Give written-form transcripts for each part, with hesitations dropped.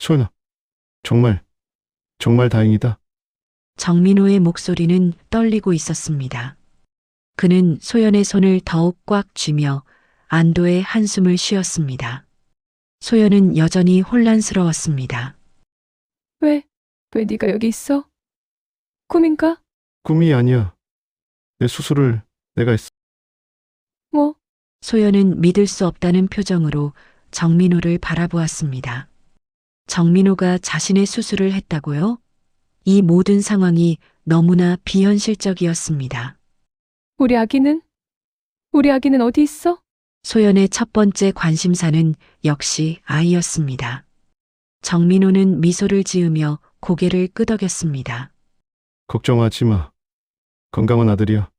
소연아, 정말 다행이다. 정민호의 목소리는 떨리고 있었습니다. 그는 소연의 손을 더욱 꽉 쥐며 안도의 한숨을 쉬었습니다. 소연은 여전히 혼란스러웠습니다. 왜 네가 여기 있어? 꿈인가? 꿈이 아니야. 내 수술을 내가 했어. 뭐? 소연은 믿을 수 없다는 표정으로 정민호를 바라보았습니다. 정민호가 자신의 수술을 했다고요? 이 모든 상황이 너무나 비현실적이었습니다. 우리 아기는? 우리 아기는 어디 있어? 소연의 첫 번째 관심사는 역시 아이였습니다. 정민호는 미소를 지으며 고개를 끄덕였습니다. 걱정하지 마. 건강한 아들이야.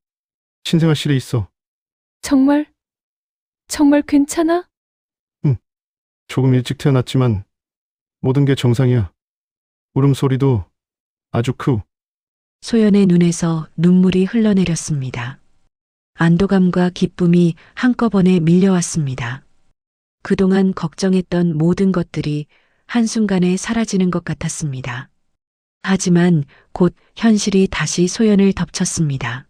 신생아실에 있어. 정말 괜찮아? 조금 일찍 태어났지만 모든 게 정상이야. 울음소리도 아주 크고. 소연의 눈에서 눈물이 흘러내렸습니다. 안도감과 기쁨이 한꺼번에 밀려왔습니다. 그동안 걱정했던 모든 것들이 한순간에 사라지는 것 같았습니다. 하지만 곧 현실이 다시 소연을 덮쳤습니다.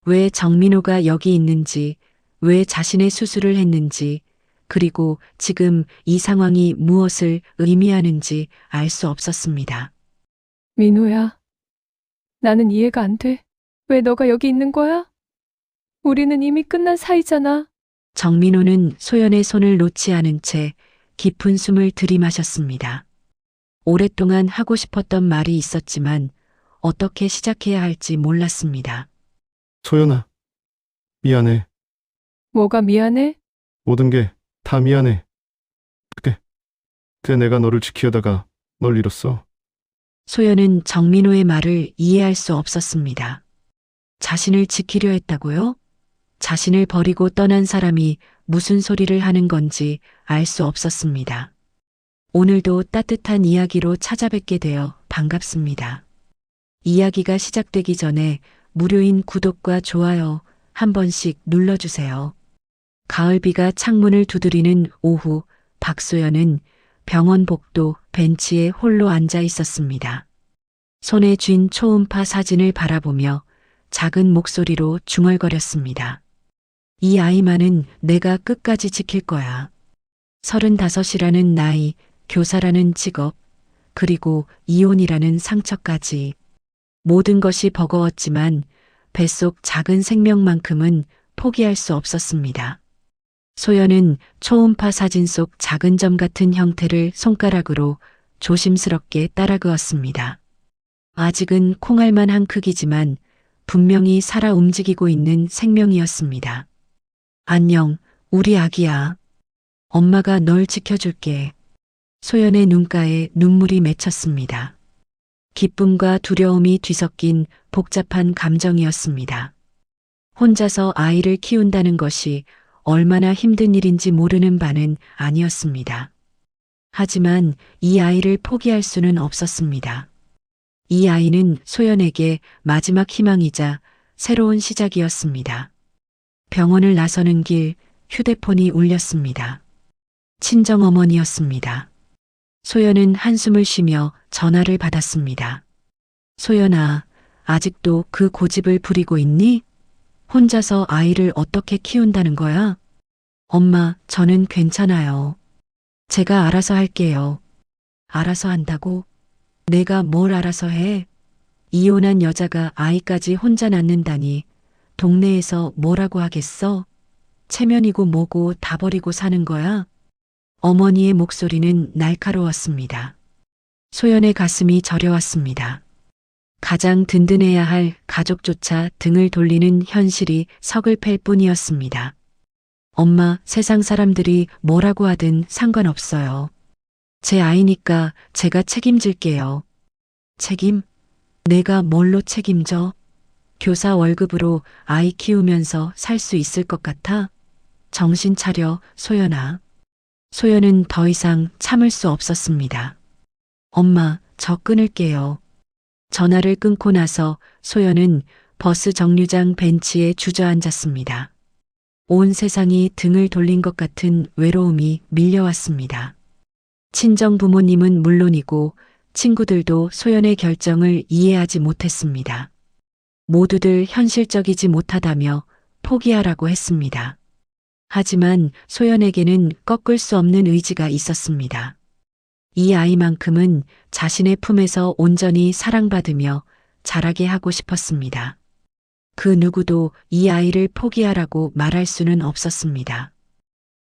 왜 정민호가 여기 있는지, 왜 자신의 수술을 했는지, 그리고 지금 이 상황이 무엇을 의미하는지 알 수 없었습니다. 민호야, 나는 이해가 안 돼. 왜 너가 여기 있는 거야? 우리는 이미 끝난 사이잖아. 정민호는 소연의 손을 놓지 않은 채 깊은 숨을 들이마셨습니다. 오랫동안 하고 싶었던 말이 있었지만 어떻게 시작해야 할지 몰랐습니다. 소연아, 미안해. 뭐가 미안해? 모든 게 다 미안해. 그때 내가 너를 지키려다가 널 잃었어. 소연은 정민호의 말을 이해할 수 없었습니다. 자신을 지키려 했다고요? 자신을 버리고 떠난 사람이 무슨 소리를 하는 건지 알 수 없었습니다. 오늘도 따뜻한 이야기로 찾아뵙게 되어 반갑습니다. 이야기가 시작되기 전에 무료인 구독과 좋아요 한 번씩 눌러주세요. 가을비가 창문을 두드리는 오후, 박소연은 병원 복도 벤치에 홀로 앉아 있었습니다. 손에 쥔 초음파 사진을 바라보며 작은 목소리로 중얼거렸습니다. 이 아이만은 내가 끝까지 지킬 거야. 35이라는 나이, 교사라는 직업, 그리고 이혼이라는 상처까지. 모든 것이 버거웠지만 뱃속 작은 생명만큼은 포기할 수 없었습니다. 소연은 초음파 사진 속 작은 점 같은 형태를 손가락으로 조심스럽게 따라 그었습니다. 아직은 콩알만한 크기지만 분명히 살아 움직이고 있는 생명이었습니다. 안녕, 우리 아기야. 엄마가 널 지켜줄게. 소연의 눈가에 눈물이 맺혔습니다. 기쁨과 두려움이 뒤섞인 복잡한 감정이었습니다. 혼자서 아이를 키운다는 것이 얼마나 힘든 일인지 모르는 바는 아니었습니다. 하지만 이 아이를 포기할 수는 없었습니다. 이 아이는 소연에게 마지막 희망이자 새로운 시작이었습니다. 병원을 나서는 길 휴대폰이 울렸습니다. 친정어머니였습니다. 소연은 한숨을 쉬며 전화를 받았습니다. 소연아, 아직도 그 고집을 부리고 있니? 혼자서 아이를 어떻게 키운다는 거야? 엄마, 저는 괜찮아요. 제가 알아서 할게요. 알아서 한다고? 내가 뭘 알아서 해? 이혼한 여자가 아이까지 혼자 낳는다니 동네에서 뭐라고 하겠어? 체면이고 뭐고 다 버리고 사는 거야? 어머니의 목소리는 날카로웠습니다. 소연의 가슴이 저려왔습니다. 가장 든든해야 할 가족조차 등을 돌리는 현실이 서글팰 뿐이었습니다. 엄마, 세상 사람들이 뭐라고 하든 상관없어요. 제 아이니까 제가 책임질게요. 책임? 내가 뭘로 책임져? 교사 월급으로 아이 키우면서 살 수 있을 것 같아? 정신 차려, 소연아. 소연은 더 이상 참을 수 없었습니다. 엄마, 저 끊을게요. 전화를 끊고 나서 소연은 버스 정류장 벤치에 주저앉았습니다. 온 세상이 등을 돌린 것 같은 외로움이 밀려왔습니다. 친정 부모님은 물론이고 친구들도 소연의 결정을 이해하지 못했습니다. 모두들 현실적이지 못하다며 포기하라고 했습니다. 하지만 소연에게는 꺾을 수 없는 의지가 있었습니다. 이 아이만큼은 자신의 품에서 온전히 사랑받으며 자라게 하고 싶었습니다. 그 누구도 이 아이를 포기하라고 말할 수는 없었습니다.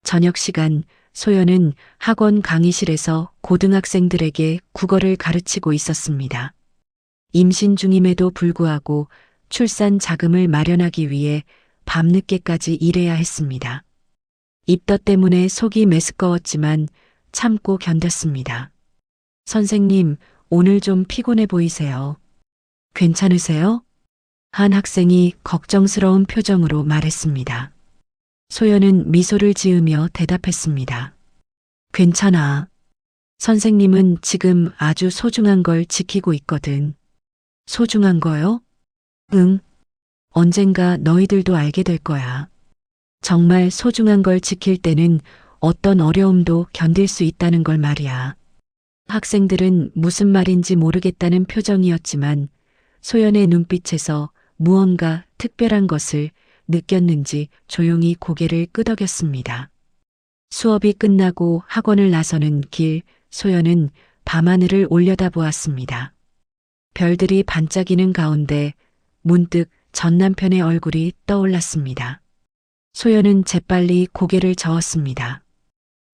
저녁 시간 소연은 학원 강의실에서 고등학생들에게 국어를 가르치고 있었습니다. 임신 중임에도 불구하고 출산 자금을 마련하기 위해 밤늦게까지 일해야 했습니다. 입덧 때문에 속이 메스꺼웠지만 참고 견뎠습니다. 선생님, 오늘 좀 피곤해 보이세요. 괜찮으세요? 한 학생이 걱정스러운 표정으로 말했습니다. 소연은 미소를 지으며 대답했습니다. 괜찮아. 선생님은 지금 아주 소중한 걸 지키고 있거든. 소중한 거요? 응. 언젠가 너희들도 알게 될 거야. 정말 소중한 걸 지킬 때는 어떤 어려움도 견딜 수 있다는 걸 말이야. 학생들은 무슨 말인지 모르겠다는 표정이었지만 소연의 눈빛에서 무언가 특별한 것을 느꼈는지 조용히 고개를 끄덕였습니다. 수업이 끝나고 학원을 나서는 길, 소연은 밤하늘을 올려다보았습니다. 별들이 반짝이는 가운데 문득 전 남편의 얼굴이 떠올랐습니다. 소연은 재빨리 고개를 저었습니다.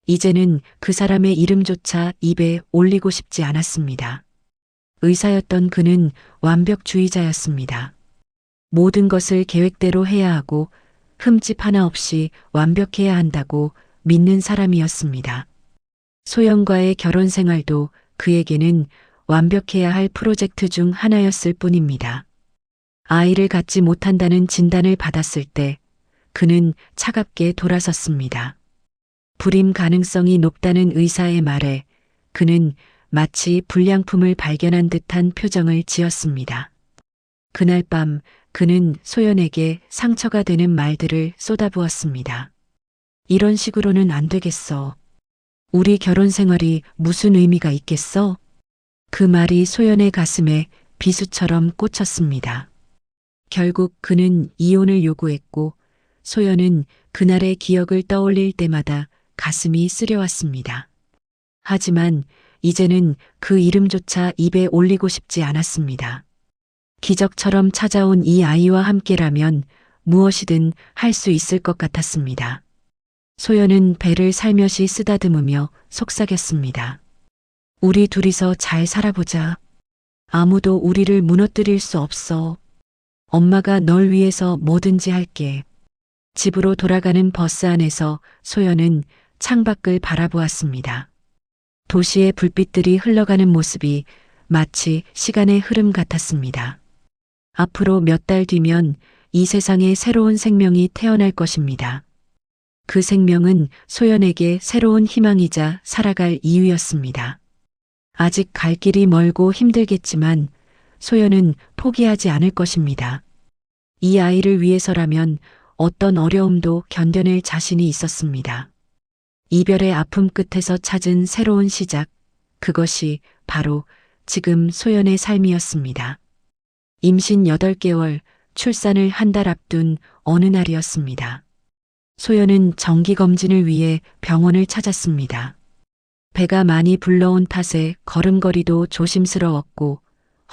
이제는 그 사람의 이름조차 입에 올리고 싶지 않았습니다. 의사였던 그는 완벽주의자였습니다. 모든 것을 계획대로 해야 하고 흠집 하나 없이 완벽해야 한다고 믿는 사람이었습니다. 소연과의 결혼 생활도 그에게는 완벽해야 할 프로젝트 중 하나였을 뿐입니다. 아이를 갖지 못한다는 진단을 받았을 때 그는 차갑게 돌아섰습니다. 불임 가능성이 높다는 의사의 말에 그는 마치 불량품을 발견한 듯한 표정을 지었습니다. 그날 밤 그는 소연에게 상처가 되는 말들을 쏟아부었습니다. 이런 식으로는 안 되겠어. 우리 결혼 생활이 무슨 의미가 있겠어? 그 말이 소연의 가슴에 비수처럼 꽂혔습니다. 결국 그는 이혼을 요구했고 소연은 그날의 기억을 떠올릴 때마다 가슴이 쓰려왔습니다. 하지만 이제는 그 이름조차 입에 올리고 싶지 않았습니다. 기적처럼 찾아온 이 아이와 함께라면 무엇이든 할 수 있을 것 같았습니다. 소연은 배를 살며시 쓰다듬으며 속삭였습니다. 우리 둘이서 잘 살아보자. 아무도 우리를 무너뜨릴 수 없어. 엄마가 널 위해서 뭐든지 할게. 집으로 돌아가는 버스 안에서 소연은 창밖을 바라보았습니다. 도시의 불빛들이 흘러가는 모습이 마치 시간의 흐름 같았습니다. 앞으로 몇 달 뒤면 이 세상에 새로운 생명이 태어날 것입니다. 그 생명은 소연에게 새로운 희망이자 살아갈 이유였습니다. 아직 갈 길이 멀고 힘들겠지만 소연은 포기하지 않을 것입니다. 이 아이를 위해서라면 어떤 어려움도 견뎌낼 자신이 있었습니다. 이별의 아픔 끝에서 찾은 새로운 시작, 그것이 바로 지금 소연의 삶이었습니다. 임신 8개월, 출산을 한 달 앞둔 어느 날이었습니다. 소연은 정기검진을 위해 병원을 찾았습니다. 배가 많이 불러온 탓에 걸음걸이도 조심스러웠고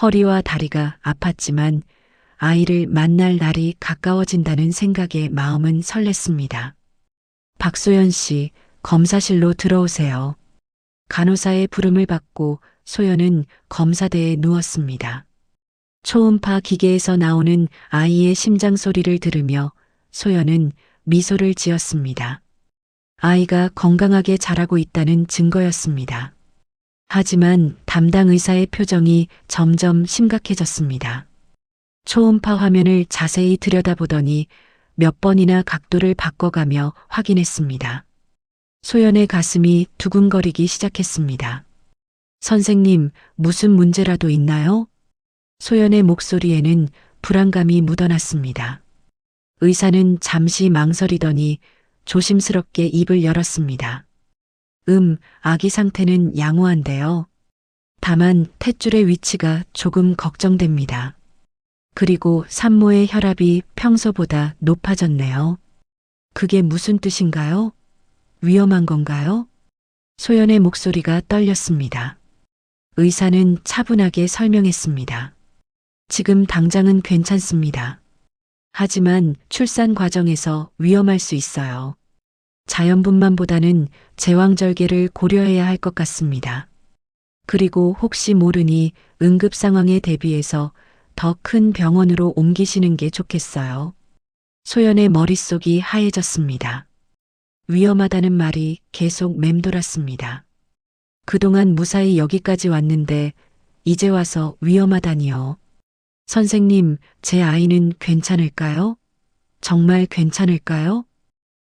허리와 다리가 아팠지만 아이를 만날 날이 가까워진다는 생각에 마음은 설렜습니다. 박소연 씨, 검사실로 들어오세요. 간호사의 부름을 받고 소연은 검사대에 누웠습니다. 초음파 기계에서 나오는 아이의 심장 소리를 들으며 소연은 미소를 지었습니다. 아이가 건강하게 자라고 있다는 증거였습니다. 하지만 담당 의사의 표정이 점점 심각해졌습니다. 초음파 화면을 자세히 들여다보더니 몇 번이나 각도를 바꿔가며 확인했습니다. 소연의 가슴이 두근거리기 시작했습니다. 선생님, 무슨 문제라도 있나요? 소연의 목소리에는 불안감이 묻어났습니다. 의사는 잠시 망설이더니 조심스럽게 입을 열었습니다. 아기 상태는 양호한데요. 다만 탯줄의 위치가 조금 걱정됩니다. 그리고 산모의 혈압이 평소보다 높아졌네요. 그게 무슨 뜻인가요? 위험한 건가요? 소연의 목소리가 떨렸습니다. 의사는 차분하게 설명했습니다. 지금 당장은 괜찮습니다. 하지만 출산 과정에서 위험할 수 있어요. 자연분만보다는 제왕절개를 고려해야 할 것 같습니다. 그리고 혹시 모르니 응급 상황에 대비해서 더 큰 병원으로 옮기시는 게 좋겠어요. 소연의 머릿속이 하얘졌습니다. 위험하다는 말이 계속 맴돌았습니다. 그동안 무사히 여기까지 왔는데 이제 와서 위험하다니요. 선생님, 제 아이는 괜찮을까요? 정말 괜찮을까요?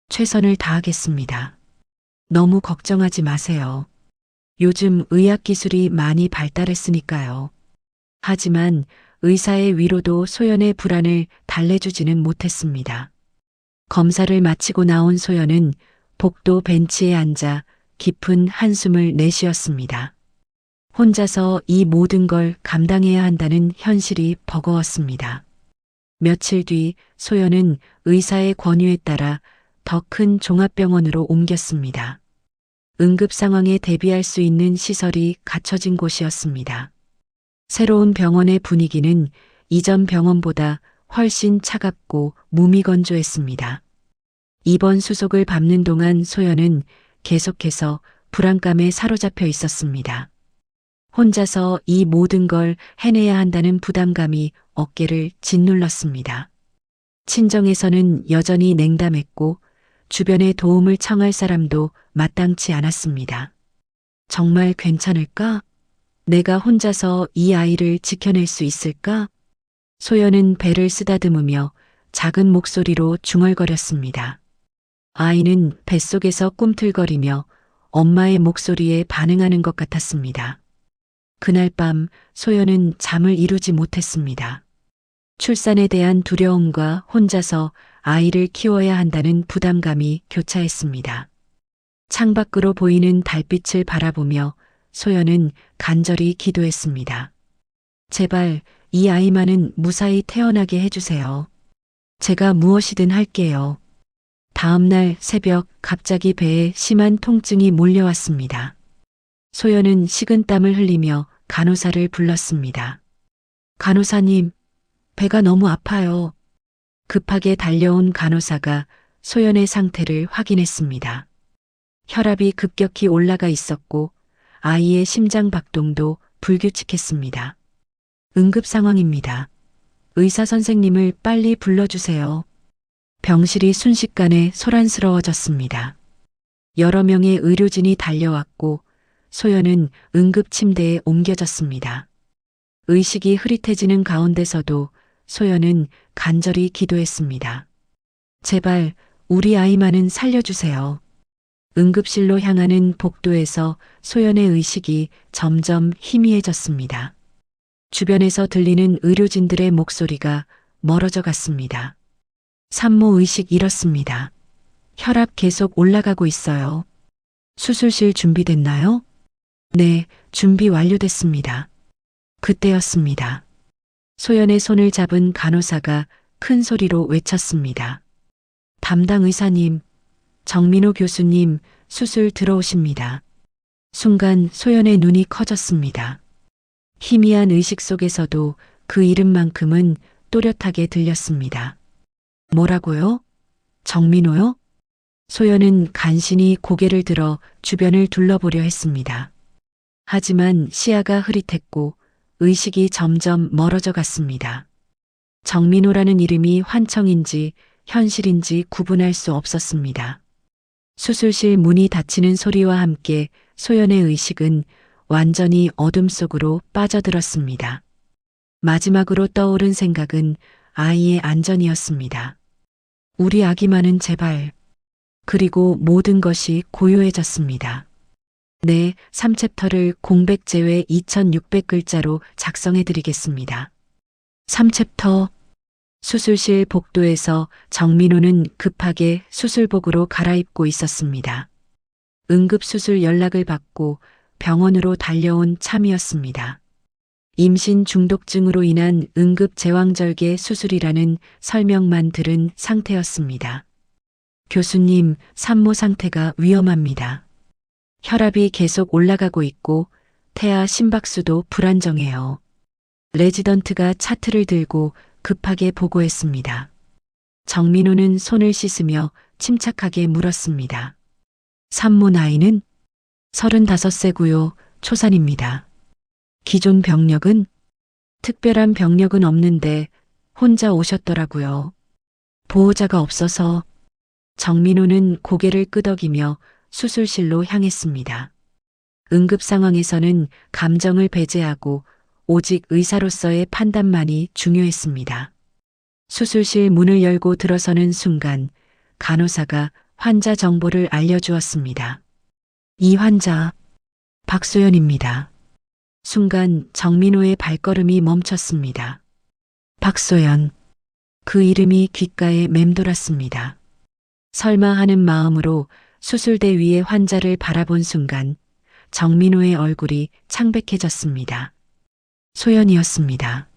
최선을 다하겠습니다. 너무 걱정하지 마세요. 요즘 의학 기술이 많이 발달했으니까요. 하지만 의사의 위로도 소연의 불안을 달래주지는 못했습니다. 검사를 마치고 나온 소연은 복도 벤치에 앉아 깊은 한숨을 내쉬었습니다. 혼자서 이 모든 걸 감당해야 한다는 현실이 버거웠습니다. 며칠 뒤 소연은 의사의 권유에 따라 더 큰 종합병원으로 옮겼습니다. 응급 상황에 대비할 수 있는 시설이 갖춰진 곳이었습니다. 새로운 병원의 분위기는 이전 병원보다 훨씬 차갑고 무미건조했습니다. 입원 수속을 밟는 동안 소연은 계속해서 불안감에 사로잡혀 있었습니다. 혼자서 이 모든 걸 해내야 한다는 부담감이 어깨를 짓눌렀습니다. 친정에서는 여전히 냉담했고 주변에 도움을 청할 사람도 마땅치 않았습니다. 정말 괜찮을까? 내가 혼자서 이 아이를 지켜낼 수 있을까? 소연은 배를 쓰다듬으며 작은 목소리로 중얼거렸습니다. 아이는 뱃속에서 꿈틀거리며 엄마의 목소리에 반응하는 것 같았습니다. 그날 밤 소연은 잠을 이루지 못했습니다. 출산에 대한 두려움과 혼자서 아이를 키워야 한다는 부담감이 교차했습니다. 창밖으로 보이는 달빛을 바라보며 소연은 간절히 기도했습니다. 제발 이 아이만은 무사히 태어나게 해주세요. 제가 무엇이든 할게요. 다음 날 새벽 갑자기 배에 심한 통증이 몰려왔습니다. 소연은 식은땀을 흘리며 간호사를 불렀습니다. 간호사님, 배가 너무 아파요. 급하게 달려온 간호사가 소연의 상태를 확인했습니다. 혈압이 급격히 올라가 있었고 아이의 심장 박동도 불규칙했습니다. 응급 상황입니다. 의사 선생님을 빨리 불러주세요. 병실이 순식간에 소란스러워졌습니다. 여러 명의 의료진이 달려왔고 소연은 응급 침대에 옮겨졌습니다. 의식이 흐릿해지는 가운데서도 소연은 간절히 기도했습니다. 제발 우리 아이만은 살려주세요. 응급실로 향하는 복도에서 소연의 의식이 점점 희미해졌습니다. 주변에서 들리는 의료진들의 목소리가 멀어져 갔습니다. 산모 의식 잃었습니다. 혈압 계속 올라가고 있어요. 수술실 준비됐나요? 네, 준비 완료됐습니다. 그때였습니다. 소연의 손을 잡은 간호사가 큰 소리로 외쳤습니다. 담당 의사님, 정민호 교수님, 수술 들어오십니다. 순간 소연의 눈이 커졌습니다. 희미한 의식 속에서도 그 이름만큼은 또렷하게 들렸습니다. 뭐라고요? 정민호요? 소연은 간신히 고개를 들어 주변을 둘러보려 했습니다. 하지만 시야가 흐릿했고 의식이 점점 멀어져 갔습니다. 정민호라는 이름이 환청인지 현실인지 구분할 수 없었습니다. 수술실 문이 닫히는 소리와 함께 소연의 의식은 완전히 어둠 속으로 빠져들었습니다. 마지막으로 떠오른 생각은 아이의 안전이었습니다. 우리 아기만은 제발. 그리고 모든 것이 고요해졌습니다. 네, 3챕터를 공백 제외 2600글자로 작성해 드리겠습니다. 3챕터. 수술실 복도에서 정민호는 급하게 수술복으로 갈아입고 있었습니다. 응급수술 연락을 받고 병원으로 달려온 참이었습니다. 임신 중독증으로 인한 응급 제왕절개 수술이라는 설명만 들은 상태였습니다. 교수님, 산모 상태가 위험합니다. 혈압이 계속 올라가고 있고 태아 심박수도 불안정해요. 레지던트가 차트를 들고 급하게 보고했습니다. 정민호는 손을 씻으며 침착하게 물었습니다. 산모 나이는 35세고요. 초산입니다. 기존 병력은? 특별한 병력은 없는데 혼자 오셨더라고요. 보호자가 없어서. 정민호는 고개를 끄덕이며 수술실로 향했습니다. 응급 상황에서는 감정을 배제하고 오직 의사로서의 판단만이 중요했습니다. 수술실 문을 열고 들어서는 순간 간호사가 환자 정보를 알려주었습니다. 이 환자, 박소연입니다. 순간 정민호의 발걸음이 멈췄습니다. 박소연. 그 이름이 귓가에 맴돌았습니다. 설마 하는 마음으로 수술대 위에 환자를 바라본 순간 정민호의 얼굴이 창백해졌습니다. 소연이었습니다.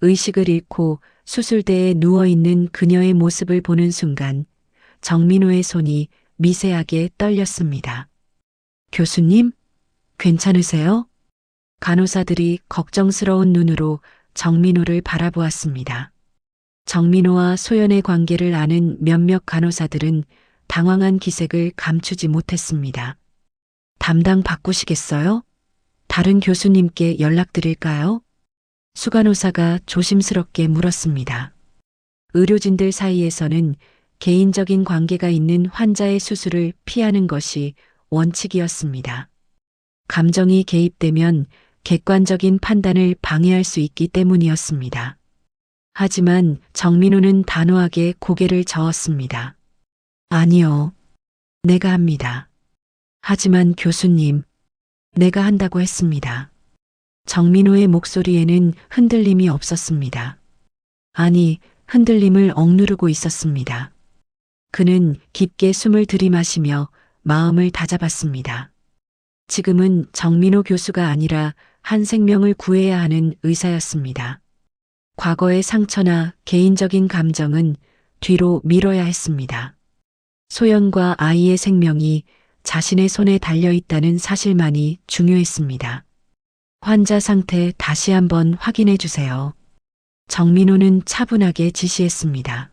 의식을 잃고 수술대에 누워있는 그녀의 모습을 보는 순간 정민호의 손이 미세하게 떨렸습니다. 교수님, 괜찮으세요? 간호사들이 걱정스러운 눈으로 정민호를 바라보았습니다. 정민호와 소연의 관계를 아는 몇몇 간호사들은 당황한 기색을 감추지 못했습니다. 담당 바꾸시겠어요? 다른 교수님께 연락드릴까요? 수간호사가 조심스럽게 물었습니다. 의료진들 사이에서는 개인적인 관계가 있는 환자의 수술을 피하는 것이 원칙이었습니다. 감정이 개입되면 객관적인 판단을 방해할 수 있기 때문이었습니다. 하지만 정민호는 단호하게 고개를 저었습니다. 아니요. 내가 합니다. 하지만 교수님, 내가 한다고 했습니다. 정민호의 목소리에는 흔들림이 없었습니다. 아니, 흔들림을 억누르고 있었습니다. 그는 깊게 숨을 들이마시며 마음을 다잡았습니다. 지금은 정민호 교수가 아니라 한 생명을 구해야 하는 의사였습니다. 과거의 상처나 개인적인 감정은 뒤로 미뤄야 했습니다. 소연과 아이의 생명이 자신의 손에 달려있다는 사실만이 중요했습니다. 환자 상태 다시 한번 확인해 주세요. 정민호는 차분하게 지시했습니다.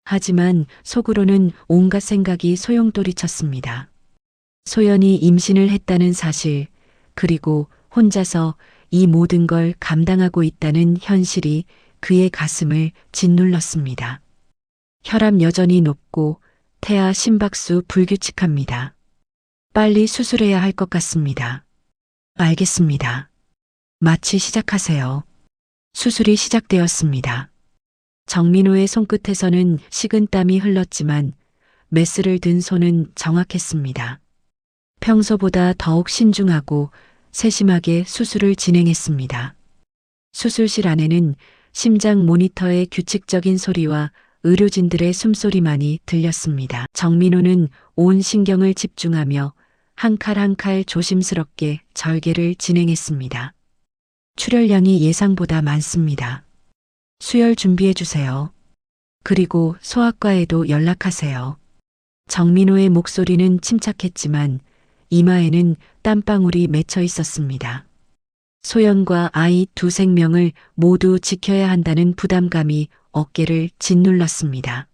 하지만 속으로는 온갖 생각이 소용돌이쳤습니다. 소연이 임신을 했다는 사실, 그리고 혼자서 이 모든 걸 감당하고 있다는 현실이 그의 가슴을 짓눌렀습니다. 혈압 여전히 높고 태아 심박수 불규칙합니다. 빨리 수술해야 할 것 같습니다. 알겠습니다. 마취 시작하세요. 수술이 시작되었습니다. 정민호의 손끝에서는 식은땀이 흘렀지만 메스를 든 손은 정확했습니다. 평소보다 더욱 신중하고 세심하게 수술을 진행했습니다. 수술실 안에는 심장 모니터의 규칙적인 소리와 의료진들의 숨소리만이 들렸습니다. 정민호는 온 신경을 집중하며 한 칼 한 칼 조심스럽게 절개를 진행했습니다. 출혈량이 예상보다 많습니다. 수혈 준비해 주세요. 그리고 소아과에도 연락하세요. 정민호의 목소리는 침착했지만 이마에는 땀방울이 맺혀 있었습니다. 소연과 아이 두 생명을 모두 지켜야 한다는 부담감이 어깨를 짓눌렀습니다.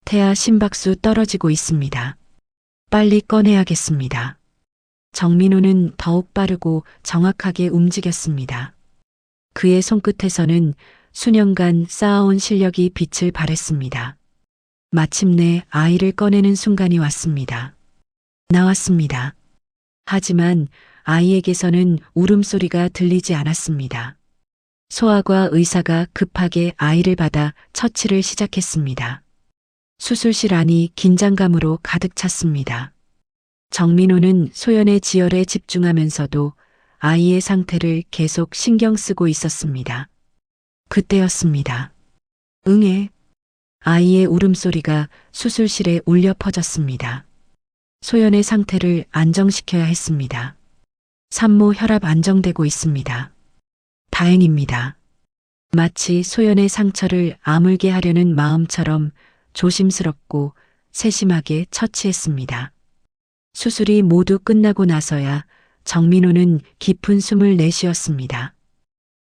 태아 심박수 떨어지고 있습니다. 빨리 꺼내야겠습니다. 정민호는 더욱 빠르고 정확하게 움직였습니다. 그의 손끝에서는 수년간 쌓아온 실력이 빛을 발했습니다. 마침내 아이를 꺼내는 순간이 왔습니다. 나왔습니다. 하지만 아이에게서는 울음소리가 들리지 않았습니다. 소아과 의사가 급하게 아이를 받아 처치를 시작했습니다. 수술실 안이 긴장감으로 가득 찼습니다. 정민호는 소연의 지혈에 집중하면서도 아이의 상태를 계속 신경 쓰고 있었습니다. 그때였습니다. 응애. 아이의 울음소리가 수술실에 울려 퍼졌습니다. 소연의 상태를 안정시켜야 했습니다. 산모 혈압 안정되고 있습니다. 다행입니다. 마치 소연의 상처를 아물게 하려는 마음처럼 조심스럽고 세심하게 처치했습니다. 수술이 모두 끝나고 나서야 정민호는 깊은 숨을 내쉬었습니다.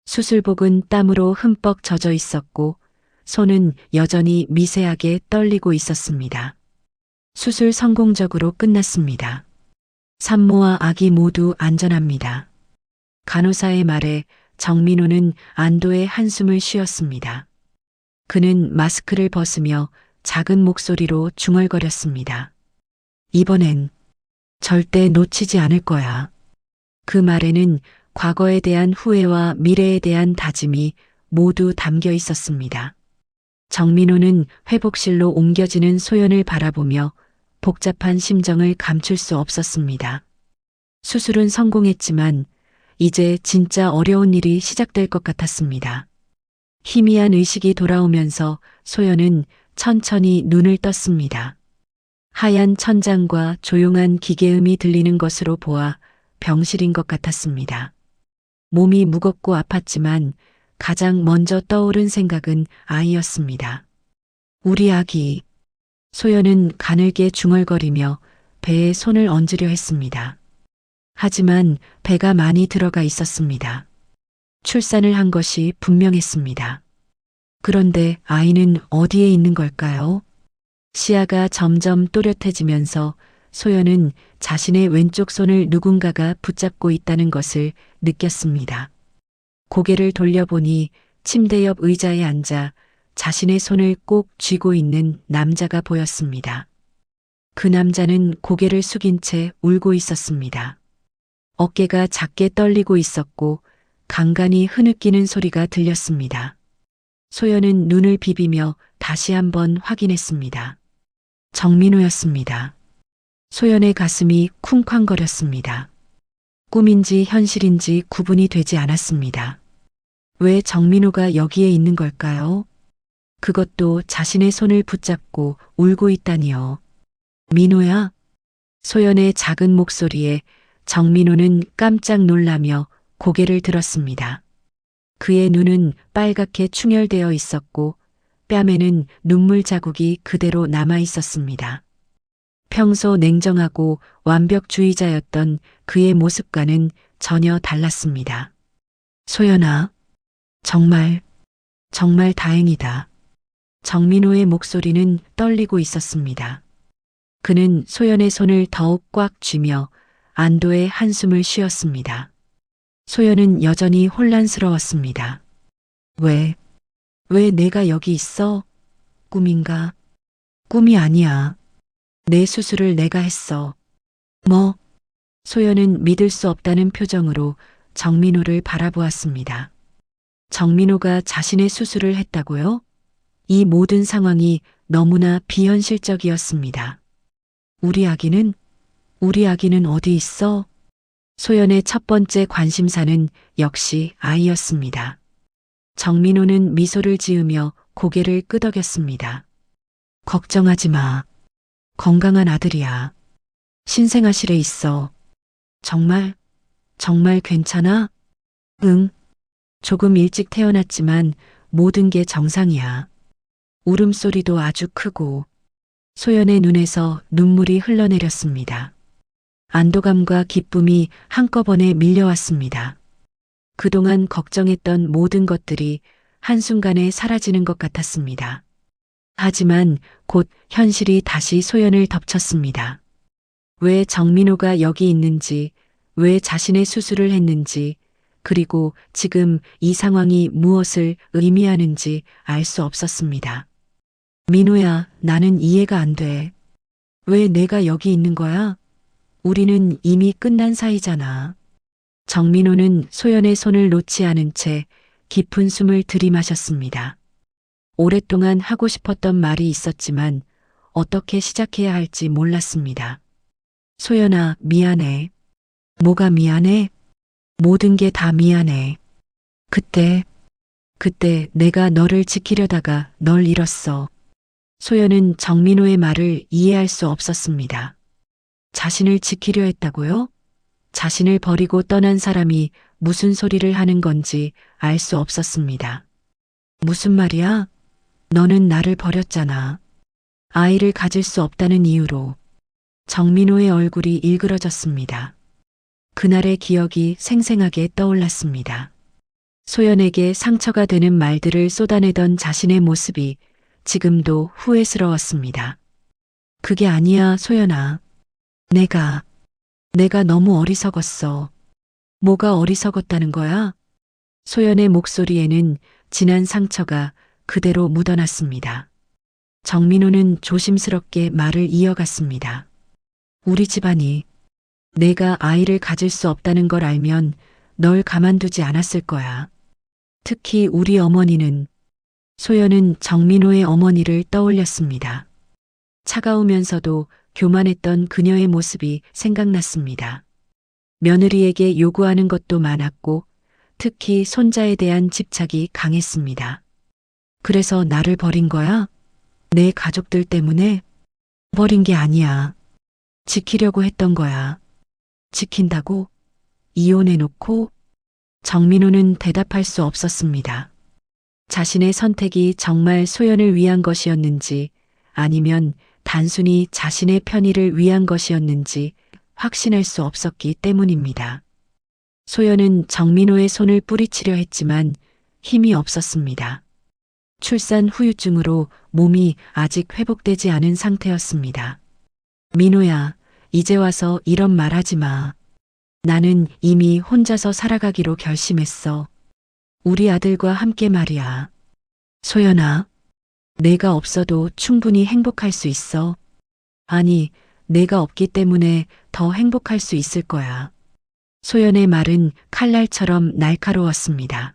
수술복은 땀으로 흠뻑 젖어 있었고 손은 여전히 미세하게 떨리고 있었습니다. 수술 성공적으로 끝났습니다. 산모와 아기 모두 안전합니다. 간호사의 말에 정민호는 안도의 한숨을 쉬었습니다. 그는 마스크를 벗으며 작은 목소리로 중얼거렸습니다. 이번엔 절대 놓치지 않을 거야. 그 말에는 과거에 대한 후회와 미래에 대한 다짐이 모두 담겨 있었습니다. 정민호는 회복실로 옮겨지는 소연을 바라보며 복잡한 심정을 감출 수 없었습니다. 수술은 성공했지만 이제 진짜 어려운 일이 시작될 것 같았습니다. 희미한 의식이 돌아오면서 소연은 천천히 눈을 떴습니다. 하얀 천장과 조용한 기계음이 들리는 것으로 보아 병실인 것 같았습니다. 몸이 무겁고 아팠지만 가장 먼저 떠오른 생각은 아이였습니다. 우리 아기. 소연은 가늘게 중얼거리며 배에 손을 얹으려 했습니다. 하지만 배가 많이 들어가 있었습니다. 출산을 한 것이 분명했습니다. 그런데 아이는 어디에 있는 걸까요? 시야가 점점 또렷해지면서 소연은 자신의 왼쪽 손을 누군가가 붙잡고 있다는 것을 느꼈습니다. 고개를 돌려보니 침대 옆 의자에 앉아 자신의 손을 꼭 쥐고 있는 남자가 보였습니다. 그 남자는 고개를 숙인 채 울고 있었습니다. 어깨가 작게 떨리고 있었고 간간히 흐느끼는 소리가 들렸습니다. 소연은 눈을 비비며 다시 한번 확인했습니다. 정민호였습니다. 소연의 가슴이 쿵쾅거렸습니다. 꿈인지 현실인지 구분이 되지 않았습니다. 왜 정민호가 여기에 있는 걸까요? 그것도 자신의 손을 붙잡고 울고 있다니요. 민호야? 소연의 작은 목소리에 정민호는 깜짝 놀라며 고개를 들었습니다. 그의 눈은 빨갛게 충혈되어 있었고 뺨에는 눈물 자국이 그대로 남아 있었습니다. 평소 냉정하고 완벽주의자였던 그의 모습과는 전혀 달랐습니다. 소연아, 정말 다행이다. 정민호의 목소리는 떨리고 있었습니다. 그는 소연의 손을 더욱 꽉 쥐며 안도의 한숨을 쉬었습니다. 소연은 여전히 혼란스러웠습니다. 왜 내가 여기 있어? 꿈인가? 꿈이 아니야. 내 수술을 내가 했어. 뭐? 소연은 믿을 수 없다는 표정으로 정민호를 바라보았습니다. 정민호가 자신의 수술을 했다고요? 이 모든 상황이 너무나 비현실적이었습니다. 우리 아기는 어디 있어? 소연의 첫 번째 관심사는 역시 아이였습니다. 정민호는 미소를 지으며 고개를 끄덕였습니다. 걱정하지 마. 건강한 아들이야. 신생아실에 있어. 정말 괜찮아? 응. 조금 일찍 태어났지만 모든 게 정상이야. 울음소리도 아주 크고 소연의 눈에서 눈물이 흘러내렸습니다. 안도감과 기쁨이 한꺼번에 밀려왔습니다. 그동안 걱정했던 모든 것들이 한순간에 사라지는 것 같았습니다. 하지만 곧 현실이 다시 소연을 덮쳤습니다. 왜 정민호가 여기 있는지, 왜 자신의 수술을 했는지, 그리고 지금 이 상황이 무엇을 의미하는지 알 수 없었습니다. 민호야, 나는 이해가 안 돼. 왜 내가 여기 있는 거야? 우리는 이미 끝난 사이잖아. 정민호는 소연의 손을 놓지 않은 채 깊은 숨을 들이마셨습니다. 오랫동안 하고 싶었던 말이 있었지만 어떻게 시작해야 할지 몰랐습니다. 소연아, 미안해. 뭐가 미안해? 모든 게 다 미안해. 그때 내가 너를 지키려다가 널 잃었어. 소연은 정민호의 말을 이해할 수 없었습니다. 자신을 지키려 했다고요? 자신을 버리고 떠난 사람이 무슨 소리를 하는 건지 알 수 없었습니다. 무슨 말이야? 너는 나를 버렸잖아. 아이를 가질 수 없다는 이유로. 정민호의 얼굴이 일그러졌습니다. 그날의 기억이 생생하게 떠올랐습니다. 소연에게 상처가 되는 말들을 쏟아내던 자신의 모습이 지금도 후회스러웠습니다. 그게 아니야, 소연아. 내가 너무 어리석었어. 뭐가 어리석었다는 거야? 소연의 목소리에는 지난 상처가 그대로 묻어났습니다. 정민호는 조심스럽게 말을 이어갔습니다. 우리 집안이 내가 아이를 가질 수 없다는 걸 알면 널 가만두지 않았을 거야. 특히 우리 어머니는. 소연은 정민호의 어머니를 떠올렸습니다. 차가우면서도 교만했던 그녀의 모습이 생각났습니다. 며느리에게 요구하는 것도 많았고 특히 손자에 대한 집착이 강했습니다. 그래서 나를 버린 거야? 내 가족들 때문에? 버린 게 아니야. 지키려고 했던 거야. 지킨다고? 이혼해놓고? 정민호는 대답할 수 없었습니다. 자신의 선택이 정말 소연을 위한 것이었는지 아니면 단순히 자신의 편의를 위한 것이었는지 확신할 수 없었기 때문입니다. 소연은 정민호의 손을 뿌리치려 했지만 힘이 없었습니다. 출산 후유증으로 몸이 아직 회복되지 않은 상태였습니다. 민호야, 이제 와서 이런 말 하지 마. 나는 이미 혼자서 살아가기로 결심했어. 우리 아들과 함께 말이야. 소연아, 내가 없어도 충분히 행복할 수 있어. 아니, 내가 없기 때문에 더 행복할 수 있을 거야. 소연의 말은 칼날처럼 날카로웠습니다.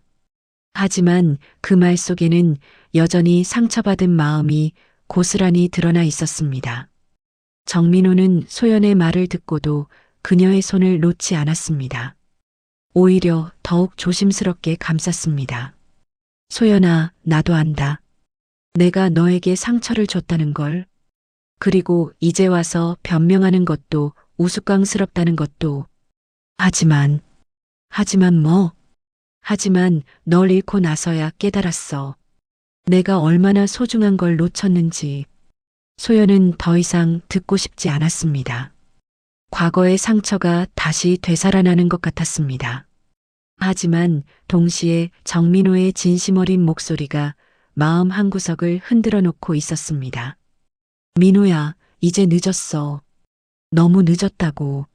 하지만 그 말 속에는 여전히 상처받은 마음이 고스란히 드러나 있었습니다. 정민호는 소연의 말을 듣고도 그녀의 손을 놓지 않았습니다. 오히려 더욱 조심스럽게 감쌌습니다. 소연아, 나도 안다. 내가 너에게 상처를 줬다는 걸. 그리고 이제 와서 변명하는 것도 우스꽝스럽다는 것도. 하지만 뭐? 하지만 널 잃고 나서야 깨달았어. 내가 얼마나 소중한 걸 놓쳤는지. 소연은 더 이상 듣고 싶지 않았습니다. 과거의 상처가 다시 되살아나는 것 같았습니다. 하지만 동시에 정민호의 진심 어린 목소리가 마음 한구석을 흔들어 놓고 있었습니다. 민호야, 이제 늦었어. 너무 늦었다고.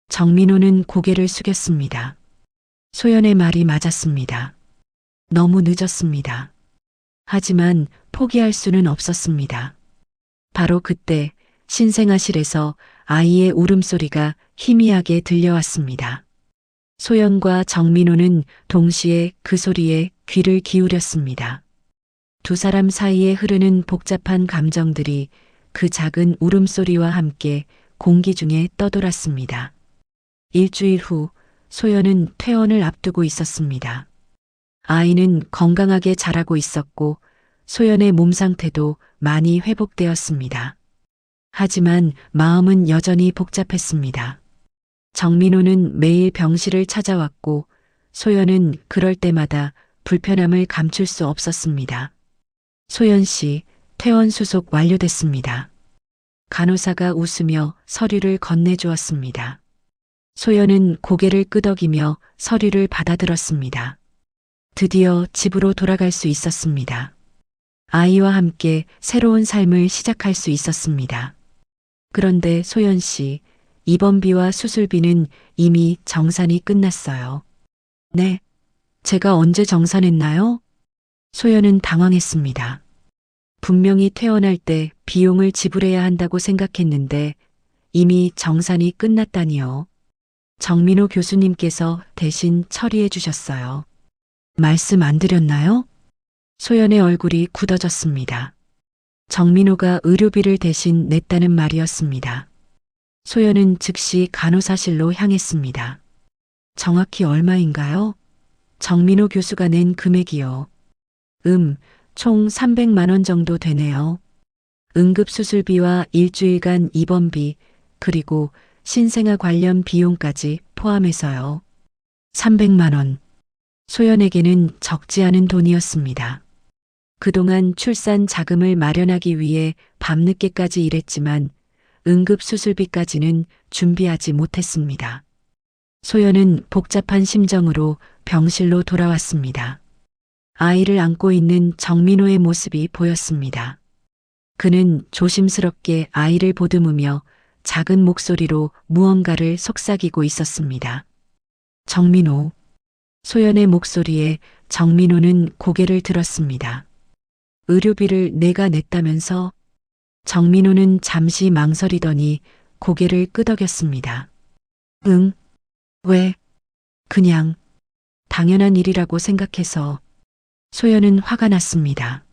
정민호는 고개를 숙였습니다. 소연의 말이 맞았습니다. 너무 늦었습니다. 하지만 포기할 수는 없었습니다. 바로 그때 신생아실에서 아이의 울음소리가 희미하게 들려왔습니다. 소연과 정민호는 동시에 그 소리에 귀를 기울였습니다. 두 사람 사이에 흐르는 복잡한 감정들이 그 작은 울음소리와 함께 공기 중에 떠돌았습니다. 일주일 후 소연은 퇴원을 앞두고 있었습니다. 아이는 건강하게 자라고 있었고 소연의 몸 상태도 많이 회복되었습니다. 하지만 마음은 여전히 복잡했습니다. 정민호는 매일 병실을 찾아왔고 소연은 그럴 때마다 불편함을 감출 수 없었습니다. 소연 씨, 퇴원 수속 완료됐습니다. 간호사가 웃으며 서류를 건네주었습니다. 소연은 고개를 끄덕이며 서류를 받아들었습니다. 드디어 집으로 돌아갈 수 있었습니다. 아이와 함께 새로운 삶을 시작할 수 있었습니다. 그런데 소연 씨, 입원비와 수술비는 이미 정산이 끝났어요. 네? 제가 언제 정산했나요? 소연은 당황했습니다. 분명히 퇴원할 때 비용을 지불해야 한다고 생각했는데 이미 정산이 끝났다니요. 정민호 교수님께서 대신 처리해 주셨어요. 말씀 안 드렸나요? 소연의 얼굴이 굳어졌습니다. 정민호가 의료비를 대신 냈다는 말이었습니다. 소연은 즉시 간호사실로 향했습니다. 정확히 얼마인가요? 정민호 교수가 낸 금액이요. 총 300만 원 정도 되네요. 응급수술비와 일주일간 입원비, 그리고 신생아 관련 비용까지 포함해서요. 300만 원. 소연에게는 적지 않은 돈이었습니다. 그동안 출산 자금을 마련하기 위해 밤늦게까지 일했지만 응급수술비까지는 준비하지 못했습니다. 소연은 복잡한 심정으로 병실로 돌아왔습니다. 아이를 안고 있는 정민호의 모습이 보였습니다. 그는 조심스럽게 아이를 보듬으며 작은 목소리로 무언가를 속삭이고 있었습니다. 정민호. 소연의 목소리에 정민호는 고개를 들었습니다. 의료비를 내가 냈다면서? 정민호는 잠시 망설이더니 고개를 끄덕였습니다. 응? 왜? 그냥 당연한 일이라고 생각해서. 소연은 화가 났습니다.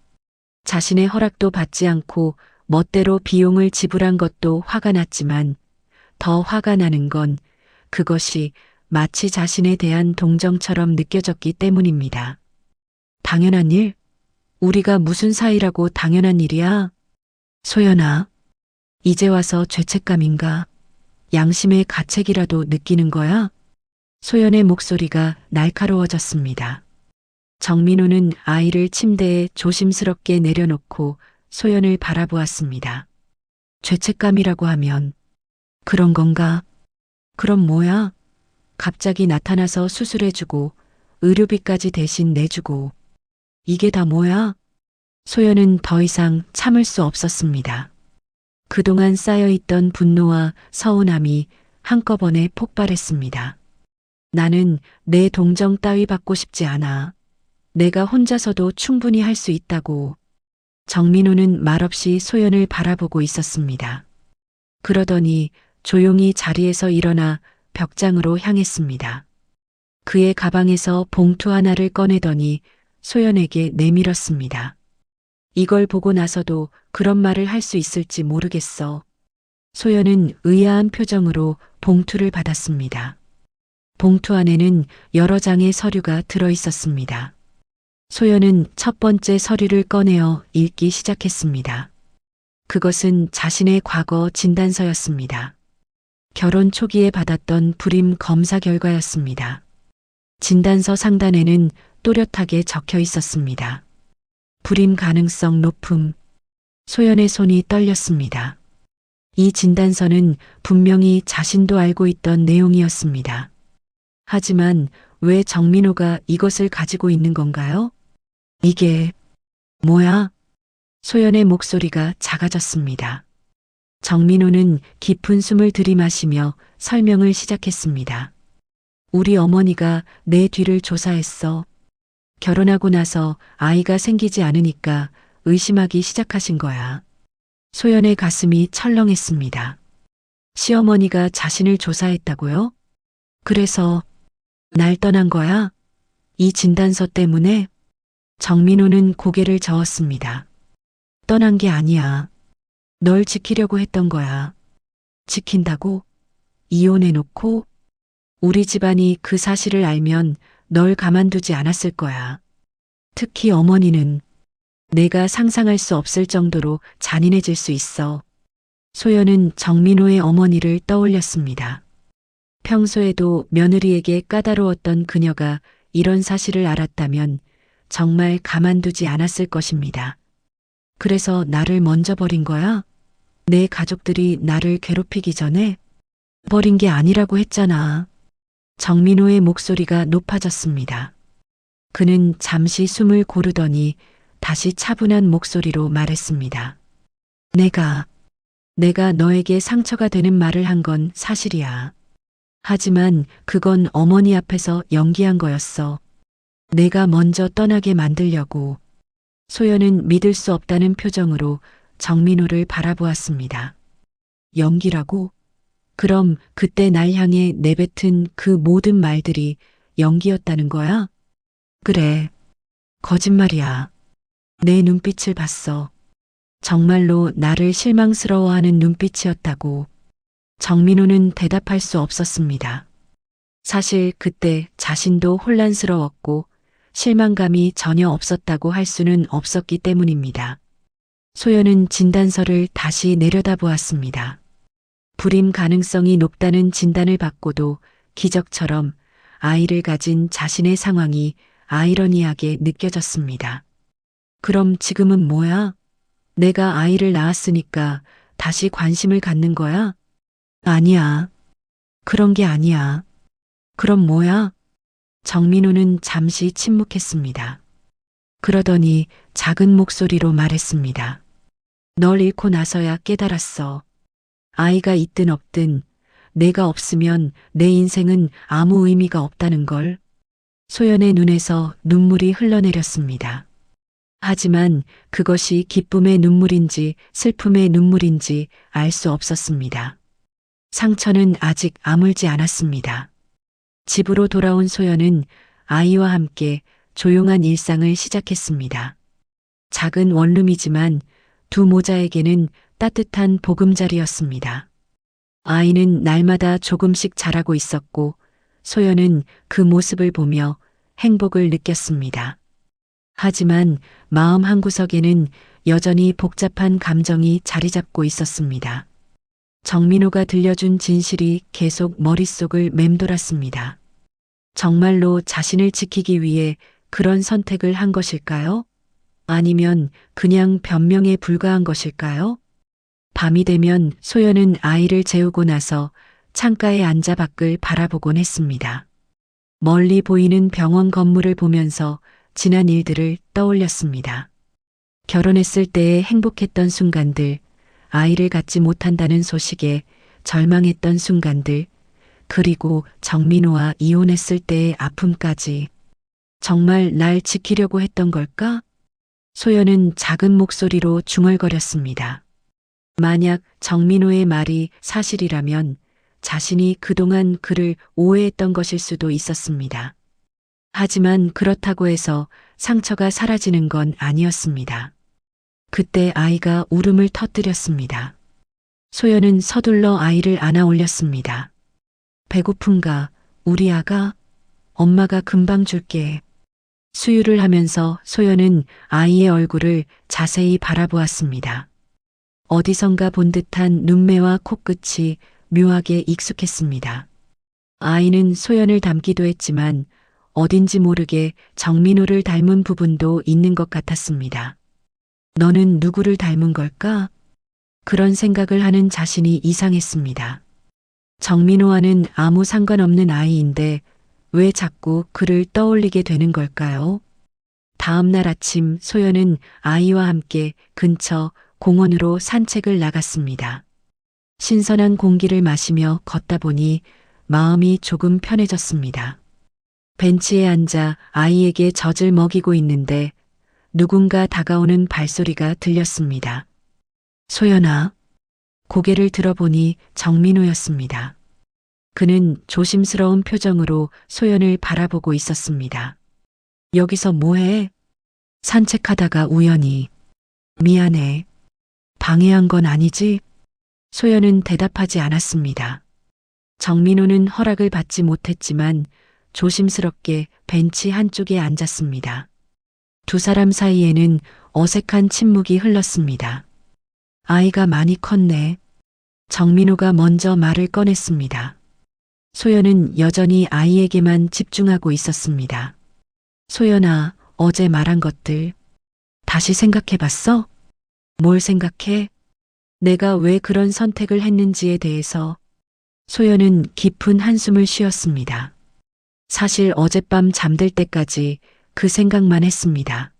자신의 허락도 받지 않고 멋대로 비용을 지불한 것도 화가 났지만 더 화가 나는 건 그것이 마치 자신에 대한 동정처럼 느껴졌기 때문입니다. 당연한 일? 우리가 무슨 사이라고 당연한 일이야? 소연아, 이제 와서 죄책감인가? 양심의 가책이라도 느끼는 거야? 소연의 목소리가 날카로워졌습니다. 정민호는 아이를 침대에 조심스럽게 내려놓고 소연을 바라보았습니다. 죄책감이라고 하면 그런 건가? 그럼 뭐야? 갑자기 나타나서 수술해주고 의료비까지 대신 내주고 이게 다 뭐야? 소연은 더 이상 참을 수 없었습니다. 그동안 쌓여있던 분노와 서운함이 한꺼번에 폭발했습니다. 나는 내 동정 따위 받고 싶지 않아. 내가 혼자서도 충분히 할 수 있다고. 정민호는 말없이 소연을 바라보고 있었습니다. 그러더니 조용히 자리에서 일어나 벽장으로 향했습니다. 그의 가방에서 봉투 하나를 꺼내더니 소연에게 내밀었습니다. 이걸 보고 나서도 그런 말을 할 수 있을지 모르겠어. 소연은 의아한 표정으로 봉투를 받았습니다. 봉투 안에는 여러 장의 서류가 들어 있었습니다. 소연은 첫 번째 서류를 꺼내어 읽기 시작했습니다. 그것은 자신의 과거 진단서였습니다. 결혼 초기에 받았던 불임 검사 결과였습니다. 진단서 상단에는 또렷하게 적혀 있었습니다. 불임 가능성 높음. 소연의 손이 떨렸습니다. 이 진단서는 분명히 자신도 알고 있던 내용이었습니다. 하지만 왜 정민호가 이것을 가지고 있는 건가요? 이게 뭐야? 소연의 목소리가 작아졌습니다. 정민호는 깊은 숨을 들이마시며 설명을 시작했습니다. 우리 어머니가 내 뒤를 조사했어. 결혼하고 나서 아이가 생기지 않으니까 의심하기 시작하신 거야. 소연의 가슴이 철렁했습니다. 시어머니가 자신을 조사했다고요? 그래서 날 떠난 거야? 이 진단서 때문에? 정민호는 고개를 저었습니다. 떠난 게 아니야. 널 지키려고 했던 거야. 지킨다고? 이혼해놓고? 우리 집안이 그 사실을 알면 널 가만두지 않았을 거야. 특히 어머니는 내가 상상할 수 없을 정도로 잔인해질 수 있어. 소연은 정민호의 어머니를 떠올렸습니다. 평소에도 며느리에게 까다로웠던 그녀가 이런 사실을 알았다면 정말 가만두지 않았을 것입니다. 그래서 나를 먼저 버린 거야? 내 가족들이 나를 괴롭히기 전에? 버린 게 아니라고 했잖아. 정민호의 목소리가 높아졌습니다. 그는 잠시 숨을 고르더니 다시 차분한 목소리로 말했습니다. 내가 너에게 상처가 되는 말을 한 건 사실이야. 하지만 그건 어머니 앞에서 연기한 거였어. 내가 먼저 떠나게 만들려고. 소연은 믿을 수 없다는 표정으로 정민호를 바라보았습니다. 연기라고? 그럼 그때 날 향해 내뱉은 그 모든 말들이 연기였다는 거야? 그래. 거짓말이야. 내 눈빛을 봤어. 정말로 나를 실망스러워하는 눈빛이었다고. 정민호는 대답할 수 없었습니다. 사실 그때 자신도 혼란스러웠고 실망감이 전혀 없었다고 할 수는 없었기 때문입니다. 소연은 진단서를 다시 내려다보았습니다. 불임 가능성이 높다는 진단을 받고도 기적처럼 아이를 가진 자신의 상황이 아이러니하게 느껴졌습니다. 그럼 지금은 뭐야? 내가 아이를 낳았으니까 다시 관심을 갖는 거야? 아니야. 그런 게 아니야. 그럼 뭐야? 정민호는 잠시 침묵했습니다. 그러더니 작은 목소리로 말했습니다. 널 잃고 나서야 깨달았어. 아이가 있든 없든 내가 없으면 내 인생은 아무 의미가 없다는 걸. 소연의 눈에서 눈물이 흘러내렸습니다. 하지만 그것이 기쁨의 눈물인지 슬픔의 눈물인지 알 수 없었습니다. 상처는 아직 아물지 않았습니다. 집으로 돌아온 소연은 아이와 함께 조용한 일상을 시작했습니다. 작은 원룸이지만 두 모자에게는 따뜻한 보금자리였습니다. 아이는 날마다 조금씩 자라고 있었고 소연은 그 모습을 보며 행복을 느꼈습니다. 하지만 마음 한구석에는 여전히 복잡한 감정이 자리 잡고 있었습니다. 정민호가 들려준 진실이 계속 머릿속을 맴돌았습니다. 정말로 자신을 지키기 위해 그런 선택을 한 것일까요? 아니면 그냥 변명에 불과한 것일까요? 밤이 되면 소연은 아이를 재우고 나서 창가에 앉아 밖을 바라보곤 했습니다. 멀리 보이는 병원 건물을 보면서 지난 일들을 떠올렸습니다. 결혼했을 때의 행복했던 순간들, 아이를 갖지 못한다는 소식에 절망했던 순간들, 그리고 정민호와 이혼했을 때의 아픔까지. 정말 날 지키려고 했던 걸까? 소연은 작은 목소리로 중얼거렸습니다. 만약 정민호의 말이 사실이라면 자신이 그동안 그를 오해했던 것일 수도 있었습니다. 하지만 그렇다고 해서 상처가 사라지는 건 아니었습니다. 그때 아이가 울음을 터뜨렸습니다. 소연은 서둘러 아이를 안아 올렸습니다. 배고픈가, 우리 아가? 엄마가 금방 줄게. 수유를 하면서 소연은 아이의 얼굴을 자세히 바라보았습니다. 어디선가 본 듯한 눈매와 코끝이 묘하게 익숙했습니다. 아이는 소연을 닮기도 했지만 어딘지 모르게 정민호를 닮은 부분도 있는 것 같았습니다. 너는 누구를 닮은 걸까? 그런 생각을 하는 자신이 이상했습니다. 정민호와는 아무 상관없는 아이인데 왜 자꾸 그를 떠올리게 되는 걸까요? 다음 날 아침 소연은 아이와 함께 근처 공원으로 산책을 나갔습니다. 신선한 공기를 마시며 걷다 보니 마음이 조금 편해졌습니다. 벤치에 앉아 아이에게 젖을 먹이고 있는데 누군가 다가오는 발소리가 들렸습니다. 소연아. 고개를 들어보니 정민호였습니다. 그는 조심스러운 표정으로 소연을 바라보고 있었습니다. 여기서 뭐해? 산책하다가 우연히. 미안해. 방해한 건 아니지? 소연은 대답하지 않았습니다. 정민호는 허락을 받지 못했지만 조심스럽게 벤치 한쪽에 앉았습니다. 두 사람 사이에는 어색한 침묵이 흘렀습니다. 아이가 많이 컸네. 정민호가 먼저 말을 꺼냈습니다. 소연은 여전히 아이에게만 집중하고 있었습니다. 소연아, 어제 말한 것들 다시 생각해봤어? 뭘 생각해? 내가 왜 그런 선택을 했는지에 대해서. 소연은 깊은 한숨을 쉬었습니다. 사실 어젯밤 잠들 때까지 그 생각만 했습니다.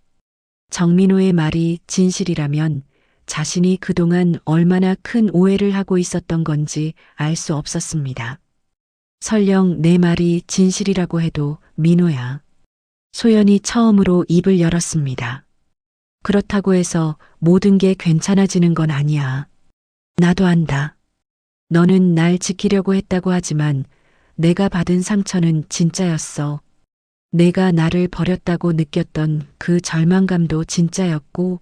정민호의 말이 진실이라면 자신이 그동안 얼마나 큰 오해를 하고 있었던 건지 알 수 없었습니다. 설령 내 말이 진실이라고 해도 민호야. 소연이 처음으로 입을 열었습니다. 그렇다고 해서 모든 게 괜찮아지는 건 아니야. 나도 안다. 너는 날 지키려고 했다고 하지만 내가 받은 상처는 진짜였어. 내가 나를 버렸다고 느꼈던 그 절망감도 진짜였고.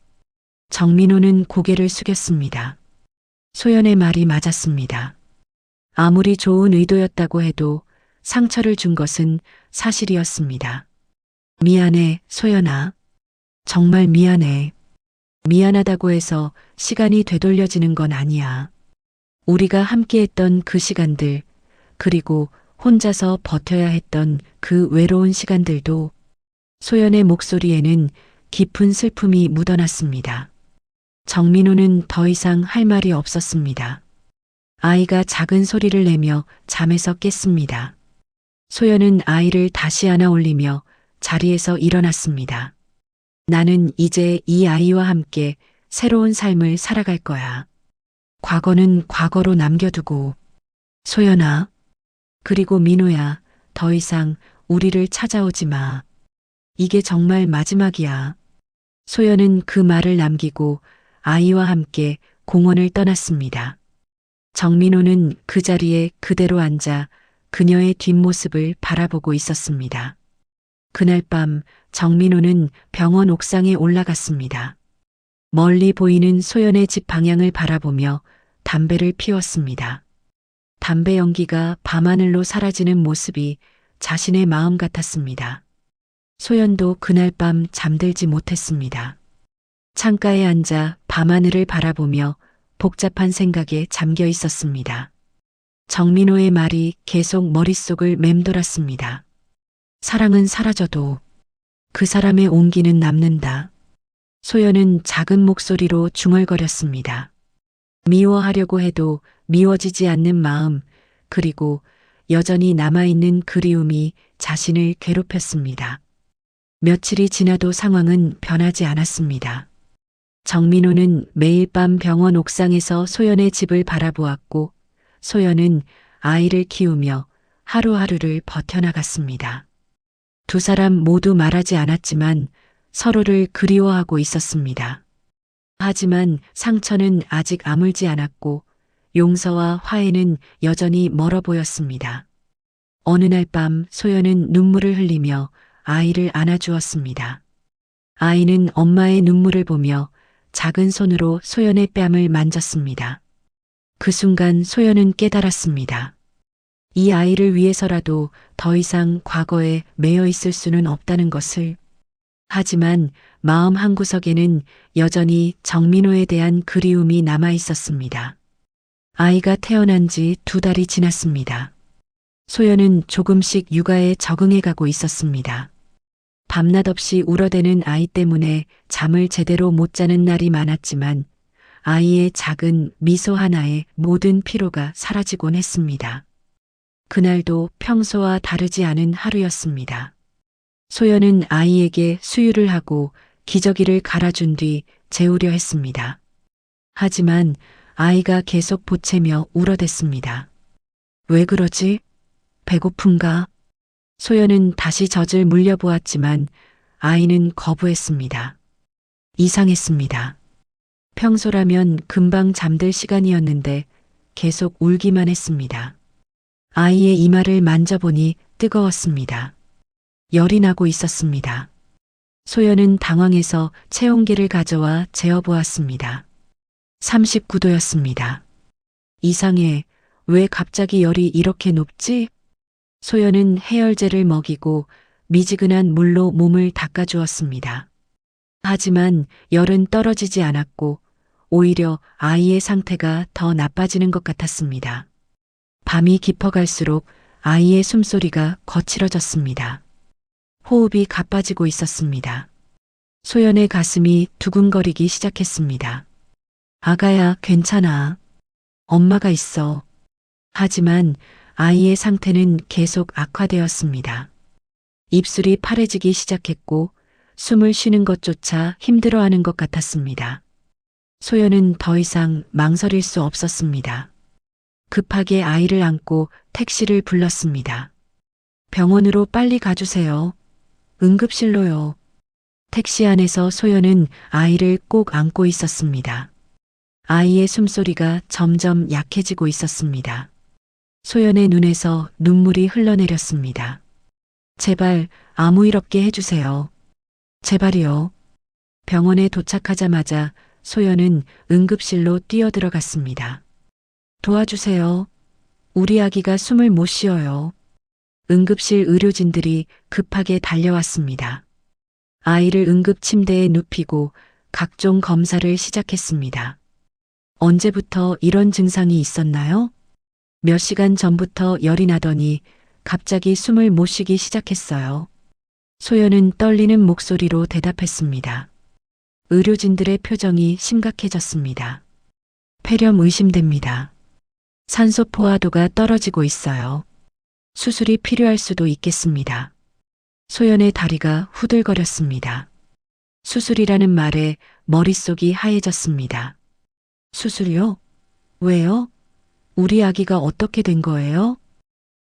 정민호는 고개를 숙였습니다. 소연의 말이 맞았습니다. 아무리 좋은 의도였다고 해도 상처를 준 것은 사실이었습니다. 미안해, 소연아. 정말 미안해. 미안하다고 해서 시간이 되돌려지는 건 아니야. 우리가 함께했던 그 시간들, 그리고 혼자서 버텨야 했던 그 외로운 시간들도 소연의 목소리에는 깊은 슬픔이 묻어났습니다. 정민호는 더 이상 할 말이 없었습니다. 아이가 작은 소리를 내며 잠에서 깼습니다. 소연은 아이를 다시 안아 올리며 자리에서 일어났습니다. 나는 이제 이 아이와 함께 새로운 삶을 살아갈 거야. 과거는 과거로 남겨두고. 소연아, 그리고 민호야, 더 이상 우리를 찾아오지 마. 이게 정말 마지막이야. 소연은 그 말을 남기고 아이와 함께 공원을 떠났습니다. 정민호는 그 자리에 그대로 앉아 그녀의 뒷모습을 바라보고 있었습니다. 그날 밤 정민호는 병원 옥상에 올라갔습니다. 멀리 보이는 소연의 집 방향을 바라보며 담배를 피웠습니다. 담배 연기가 밤하늘로 사라지는 모습이 자신의 마음 같았습니다. 소연도 그날 밤 잠들지 못했습니다. 창가에 앉아 밤하늘을 바라보며 복잡한 생각에 잠겨 있었습니다. 정민호의 말이 계속 머릿속을 맴돌았습니다. 사랑은 사라져도 그 사람의 온기는 남는다. 소연은 작은 목소리로 중얼거렸습니다. 미워하려고 해도 미워지지 않는 마음, 그리고 여전히 남아있는 그리움이 자신을 괴롭혔습니다. 며칠이 지나도 상황은 변하지 않았습니다. 정민호는 매일 밤 병원 옥상에서 소연의 집을 바라보았고, 소연은 아이를 키우며 하루하루를 버텨나갔습니다. 두 사람 모두 말하지 않았지만 서로를 그리워하고 있었습니다. 하지만 상처는 아직 아물지 않았고 용서와 화해는 여전히 멀어 보였습니다. 어느 날 밤 소연은 눈물을 흘리며 아이를 안아주었습니다. 아이는 엄마의 눈물을 보며 작은 손으로 소연의 뺨을 만졌습니다. 그 순간 소연은 깨달았습니다. 이 아이를 위해서라도 더 이상 과거에 매여 있을 수는 없다는 것을. 하지만 마음 한구석에는 여전히 정민호에 대한 그리움이 남아 있었습니다. 아이가 태어난 지 2달이 지났습니다. 소연은 조금씩 육아에 적응해 가고 있었습니다. 밤낮 없이 울어대는 아이 때문에 잠을 제대로 못 자는 날이 많았지만 아이의 작은 미소 하나에 모든 피로가 사라지곤 했습니다. 그날도 평소와 다르지 않은 하루였습니다. 소연은 아이에게 수유를 하고 기저귀를 갈아준 뒤 재우려 했습니다. 하지만 아이가 계속 보채며 울어댔습니다. 왜 그러지? 배고픈가? 소연은 다시 젖을 물려보았지만 아이는 거부했습니다. 이상했습니다. 평소라면 금방 잠들 시간이었는데 계속 울기만 했습니다. 아이의 이마를 만져보니 뜨거웠습니다. 열이 나고 있었습니다. 소연은 당황해서 체온계를 가져와 재어보았습니다. 39도였습니다. 이상해. 왜 갑자기 열이 이렇게 높지? 소연은 해열제를 먹이고 미지근한 물로 몸을 닦아주었습니다. 하지만 열은 떨어지지 않았고 오히려 아이의 상태가 더 나빠지는 것 같았습니다. 밤이 깊어갈수록 아이의 숨소리가 거칠어졌습니다. 호흡이 가빠지고 있었습니다. 소연의 가슴이 두근거리기 시작했습니다. 아가야, 괜찮아. 엄마가 있어. 하지만 아이의 상태는 계속 악화되었습니다. 입술이 파래지기 시작했고 숨을 쉬는 것조차 힘들어하는 것 같았습니다. 소연은 더 이상 망설일 수 없었습니다. 급하게 아이를 안고 택시를 불렀습니다. 병원으로 빨리 가주세요. 응급실로요. 택시 안에서 소연은 아이를 꼭 안고 있었습니다. 아이의 숨소리가 점점 약해지고 있었습니다. 소연의 눈에서 눈물이 흘러내렸습니다. 제발 아무 일 없게 해주세요. 제발이요. 병원에 도착하자마자 소연은 응급실로 뛰어들어갔습니다. 도와주세요. 우리 아기가 숨을 못 쉬어요. 응급실 의료진들이 급하게 달려왔습니다. 아이를 응급 침대에 눕히고 각종 검사를 시작했습니다. 언제부터 이런 증상이 있었나요? 몇 시간 전부터 열이 나더니 갑자기 숨을 못 쉬기 시작했어요. 소연은 떨리는 목소리로 대답했습니다. 의료진들의 표정이 심각해졌습니다. 폐렴 의심됩니다. 산소 포화도가 떨어지고 있어요. 수술이 필요할 수도 있겠습니다. 소연의 다리가 후들거렸습니다. 수술이라는 말에 머릿속이 하얘졌습니다. 수술요? 왜요? 우리 아기가 어떻게 된 거예요?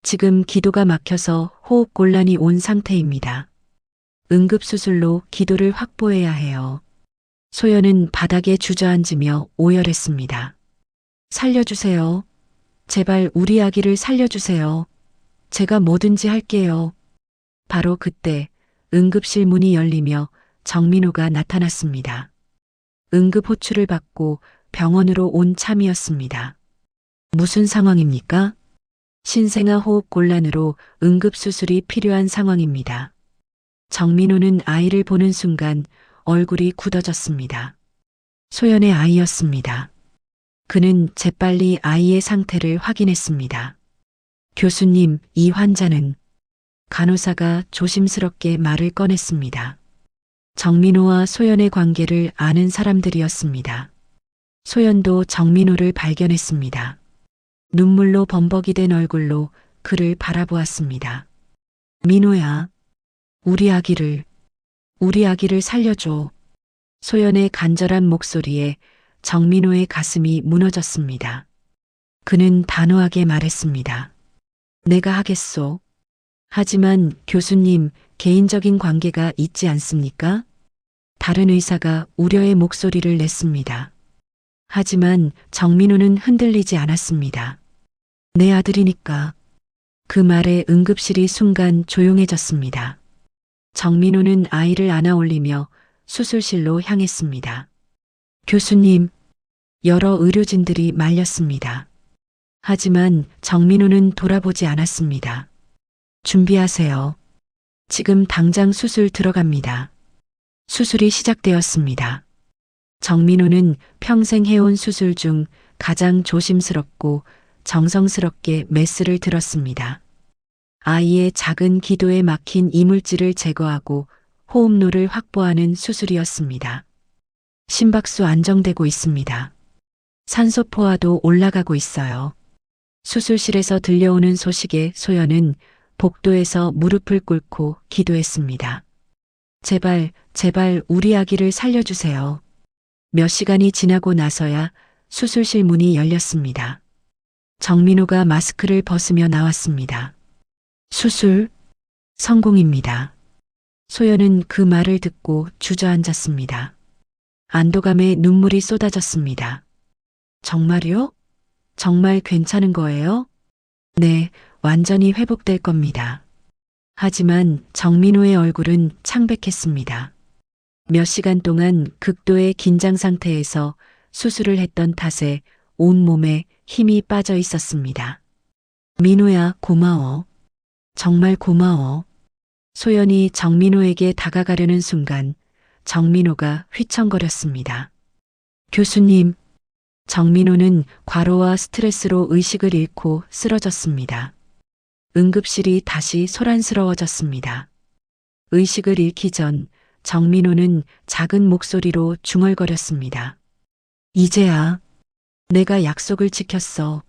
지금 기도가 막혀서 호흡 곤란이 온 상태입니다. 응급수술로 기도를 확보해야 해요. 소연은 바닥에 주저앉으며 오열했습니다. 살려주세요. 제발 우리 아기를 살려주세요. 제가 뭐든지 할게요. 바로 그때 응급실 문이 열리며 정민호가 나타났습니다. 응급 호출을 받고 병원으로 온 참이었습니다. 무슨 상황입니까? 신생아 호흡 곤란으로 응급수술이 필요한 상황입니다. 정민호는 아이를 보는 순간 얼굴이 굳어졌습니다. 소연의 아이였습니다. 그는 재빨리 아이의 상태를 확인했습니다. 교수님, 이 환자는 간호사가 조심스럽게 말을 꺼냈습니다. 정민호와 소연의 관계를 아는 사람들이었습니다. 소연도 정민호를 발견했습니다. 눈물로 범벅이 된 얼굴로 그를 바라보았습니다. 민호야, 우리 아기를 살려줘. 소연의 간절한 목소리에 정민호의 가슴이 무너졌습니다. 그는 단호하게 말했습니다. 내가 하겠소. 하지만 교수님, 개인적인 관계가 있지 않습니까? 다른 의사가 우려의 목소리를 냈습니다. 하지만 정민호는 흔들리지 않았습니다. 내 아들이니까. 그 말에 응급실이 순간 조용해졌습니다. 정민호는 아이를 안아 올리며 수술실로 향했습니다. 교수님, 여러 의료진들이 말렸습니다. 하지만 정민호는 돌아보지 않았습니다. 준비하세요. 지금 당장 수술 들어갑니다. 수술이 시작되었습니다. 정민호는 평생 해온 수술 중 가장 조심스럽고 정성스럽게 메스를 들었습니다. 아이의 작은 기도에 막힌 이물질을 제거하고 호흡로를 확보하는 수술이었습니다. 심박수 안정되고 있습니다. 산소 포화도 올라가고 있어요. 수술실에서 들려오는 소식에 소연은 복도에서 무릎을 꿇고 기도했습니다. 제발, 제발 우리 아기를 살려주세요. 몇 시간이 지나고 나서야 수술실 문이 열렸습니다. 정민호가 마스크를 벗으며 나왔습니다. 수술 성공입니다. 소연은 그 말을 듣고 주저앉았습니다. 안도감에 눈물이 쏟아졌습니다. 정말요? 정말 괜찮은 거예요? 네, 완전히 회복될 겁니다. 하지만 정민호의 얼굴은 창백했습니다. 몇 시간 동안 극도의 긴장 상태에서 수술을 했던 탓에 온몸에 힘이 빠져 있었습니다. 민호야, 고마워. 정말 고마워. 소연이 정민호에게 다가가려는 순간 정민호가 휘청거렸습니다. 교수님, 정민호는 과로와 스트레스로 의식을 잃고 쓰러졌습니다. 응급실이 다시 소란스러워졌습니다. 의식을 잃기 전 정민호는 작은 목소리로 중얼거렸습니다. 이제야 내가 약속을 지켰어.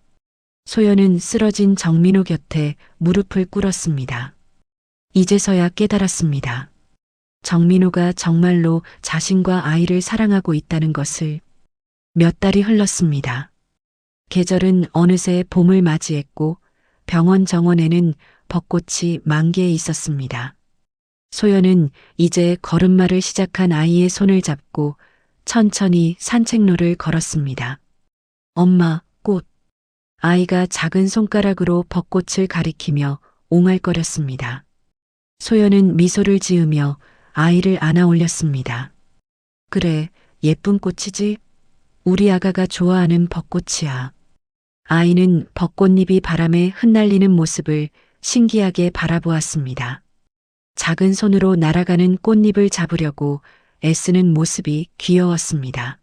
소연은 쓰러진 정민호 곁에 무릎을 꿇었습니다. 이제서야 깨달았습니다. 정민호가 정말로 자신과 아이를 사랑하고 있다는 것을. 몇 달이 흘렀습니다. 계절은 어느새 봄을 맞이했고 병원 정원에는 벚꽃이 만개해 있었습니다. 소연은 이제 걸음마를 시작한 아이의 손을 잡고 천천히 산책로를 걸었습니다. 엄마, 꽃. 아이가 작은 손가락으로 벚꽃을 가리키며 옹알거렸습니다. 소연은 미소를 지으며 아이를 안아 올렸습니다. 그래, 예쁜 꽃이지? 우리 아가가 좋아하는 벚꽃이야. 아이는 벚꽃잎이 바람에 흩날리는 모습을 신기하게 바라보았습니다. 작은 손으로 날아가는 꽃잎을 잡으려고 애쓰는 모습이 귀여웠습니다.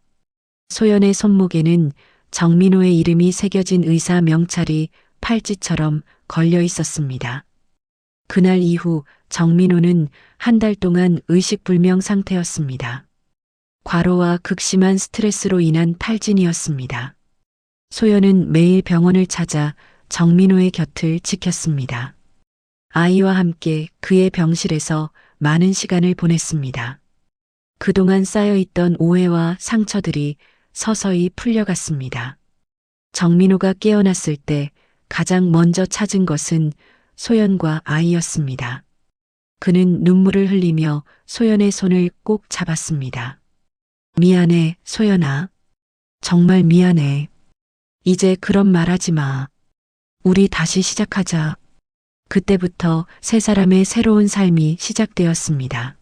소연의 손목에는 정민호의 이름이 새겨진 의사 명찰이 팔찌처럼 걸려 있었습니다. 그날 이후 정민호는 한 달 동안 의식불명 상태였습니다. 과로와 극심한 스트레스로 인한 탈진이었습니다. 소연은 매일 병원을 찾아 정민호의 곁을 지켰습니다. 아이와 함께 그의 병실에서 많은 시간을 보냈습니다. 그동안 쌓여있던 오해와 상처들이 서서히 풀려갔습니다. 정민호가 깨어났을 때 가장 먼저 찾은 것은 소연과 아이였습니다. 그는 눈물을 흘리며 소연의 손을 꼭 잡았습니다. 미안해, 소연아. 정말 미안해. 이제 그런 말 하지 마. 우리 다시 시작하자. 그때부터 세 사람의 새로운 삶이 시작되었습니다.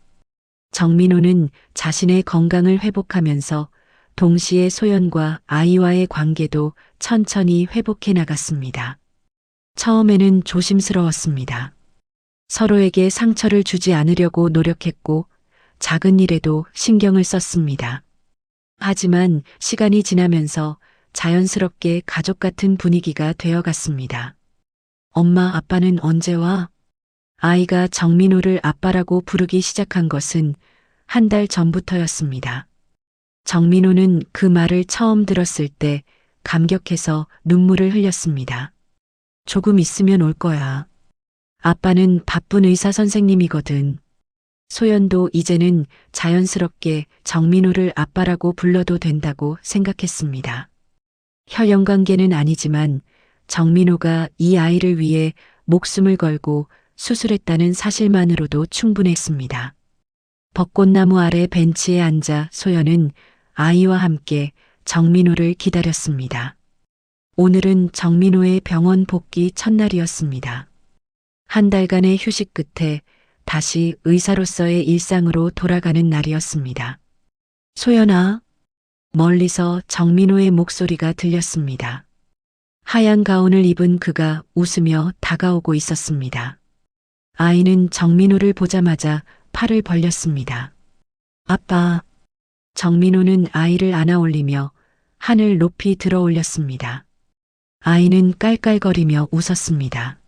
정민호는 자신의 건강을 회복하면서 동시에 소연과 아이와의 관계도 천천히 회복해 나갔습니다. 처음에는 조심스러웠습니다. 서로에게 상처를 주지 않으려고 노력했고 작은 일에도 신경을 썼습니다. 하지만 시간이 지나면서 자연스럽게 가족 같은 분위기가 되어갔습니다. 엄마, 아빠는 언제 와? 아이가 정민호를 아빠라고 부르기 시작한 것은 한 달 전부터였습니다. 정민호는 그 말을 처음 들었을 때 감격해서 눈물을 흘렸습니다. 조금 있으면 올 거야. 아빠는 바쁜 의사 선생님이거든. 소연도 이제는 자연스럽게 정민호를 아빠라고 불러도 된다고 생각했습니다. 혈연 관계는 아니지만 정민호가 이 아이를 위해 목숨을 걸고 수술했다는 사실만으로도 충분했습니다. 벚꽃나무 아래 벤치에 앉아 소연은 아이와 함께 정민호를 기다렸습니다. 오늘은 정민호의 병원 복귀 첫날이었습니다. 한 달간의 휴식 끝에 다시 의사로서의 일상으로 돌아가는 날이었습니다. 소연아. 멀리서 정민호의 목소리가 들렸습니다. 하얀 가운을 입은 그가 웃으며 다가오고 있었습니다. 아이는 정민호를 보자마자 팔을 벌렸습니다. 아빠. 정민호는 아이를 안아 올리며 하늘 높이 들어 올렸습니다. 아이는 깔깔거리며 웃었습니다.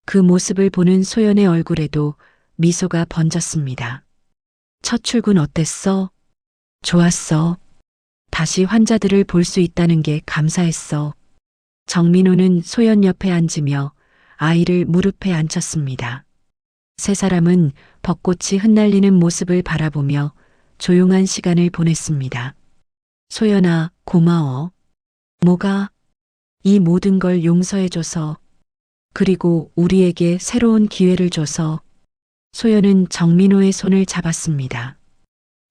그 모습을 보는 소연의 얼굴에도 미소가 번졌습니다. 첫 출근 어땠어? 좋았어. 다시 환자들을 볼 수 있다는 게 감사했어. 정민호는 소연 옆에 앉으며 아이를 무릎에 앉혔습니다. 세 사람은 벚꽃이 흩날리는 모습을 바라보며 조용한 시간을 보냈습니다. 소연아, 고마워. 뭐가? 이 모든 걸 용서해줘서, 그리고 우리에게 새로운 기회를 줘서. 소연은 정민호의 손을 잡았습니다.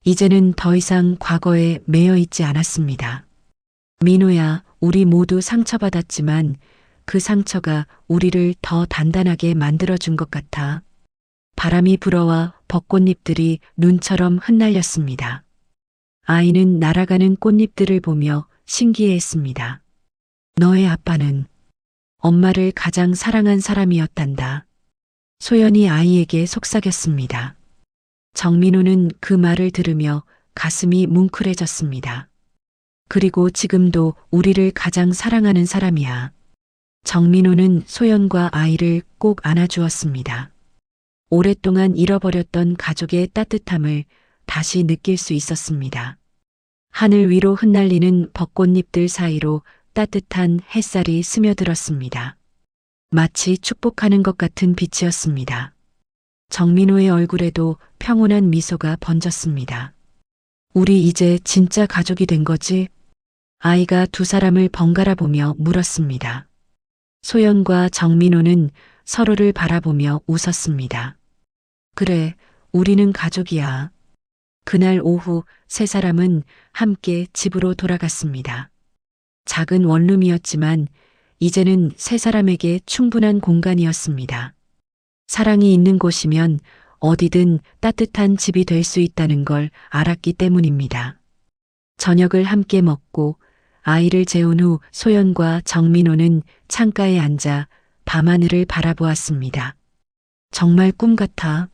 이제는 더 이상 과거에 매여 있지 않았습니다. 민호야, 우리 모두 상처받았지만 그 상처가 우리를 더 단단하게 만들어준 것 같아. 바람이 불어와 벚꽃잎들이 눈처럼 흩날렸습니다. 아이는 날아가는 꽃잎들을 보며 신기해했습니다. 너의 아빠는 엄마를 가장 사랑한 사람이었단다. 소연이 아이에게 속삭였습니다. 정민호는 그 말을 들으며 가슴이 뭉클해졌습니다. 그리고 지금도 우리를 가장 사랑하는 사람이야. 정민호는 소연과 아이를 꼭 안아주었습니다. 오랫동안 잃어버렸던 가족의 따뜻함을 다시 느낄 수 있었습니다. 하늘 위로 흩날리는 벚꽃잎들 사이로 따뜻한 햇살이 스며들었습니다. 마치 축복하는 것 같은 빛이었습니다. 정민호의 얼굴에도 평온한 미소가 번졌습니다. 우리 이제 진짜 가족이 된 거지? 아이가 두 사람을 번갈아 보며 물었습니다. 소연과 정민호는 서로를 바라보며 웃었습니다. 그래, 우리는 가족이야. 그날 오후 세 사람은 함께 집으로 돌아갔습니다. 작은 원룸이었지만 이제는 세 사람에게 충분한 공간이었습니다. 사랑이 있는 곳이면 어디든 따뜻한 집이 될 수 있다는 걸 알았기 때문입니다. 저녁을 함께 먹고 아이를 재운 후 소연과 정민호는 창가에 앉아 밤하늘을 바라보았습니다. 정말 꿈 같아.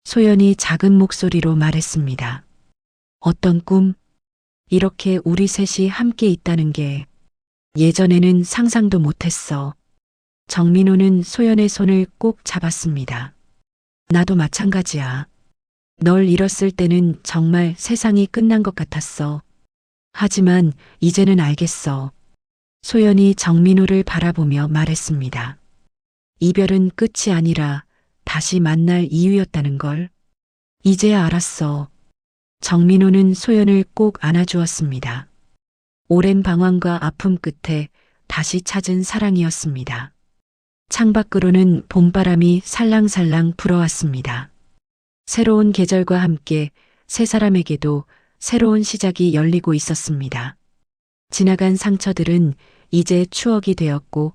소연이 작은 목소리로 말했습니다. 어떤 꿈? 이렇게 우리 셋이 함께 있다는 게 예전에는 상상도 못했어. 정민호는 소연의 손을 꼭 잡았습니다. 나도 마찬가지야. 널 잃었을 때는 정말 세상이 끝난 것 같았어. 하지만 이제는 알겠어. 소연이 정민호를 바라보며 말했습니다. 이별은 끝이 아니라 다시 만날 이유였다는 걸. 이제야 알았어. 정민호는 소연을 꼭 안아주었습니다. 오랜 방황과 아픔 끝에 다시 찾은 사랑이었습니다. 창밖으로는 봄바람이 살랑살랑 불어왔습니다. 새로운 계절과 함께 세 사람에게도 새로운 시작이 열리고 있었습니다. 지나간 상처들은 이제 추억이 되었고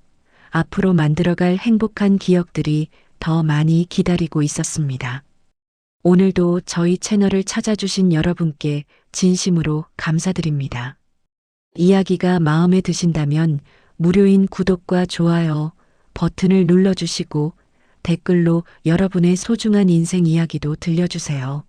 앞으로 만들어갈 행복한 기억들이 더 많이 기다리고 있었습니다. 오늘도 저희 채널을 찾아주신 여러분께 진심으로 감사드립니다. 이야기가 마음에 드신다면 무료인 구독과 좋아요 버튼을 눌러주시고 댓글로 여러분의 소중한 인생 이야기도 들려주세요.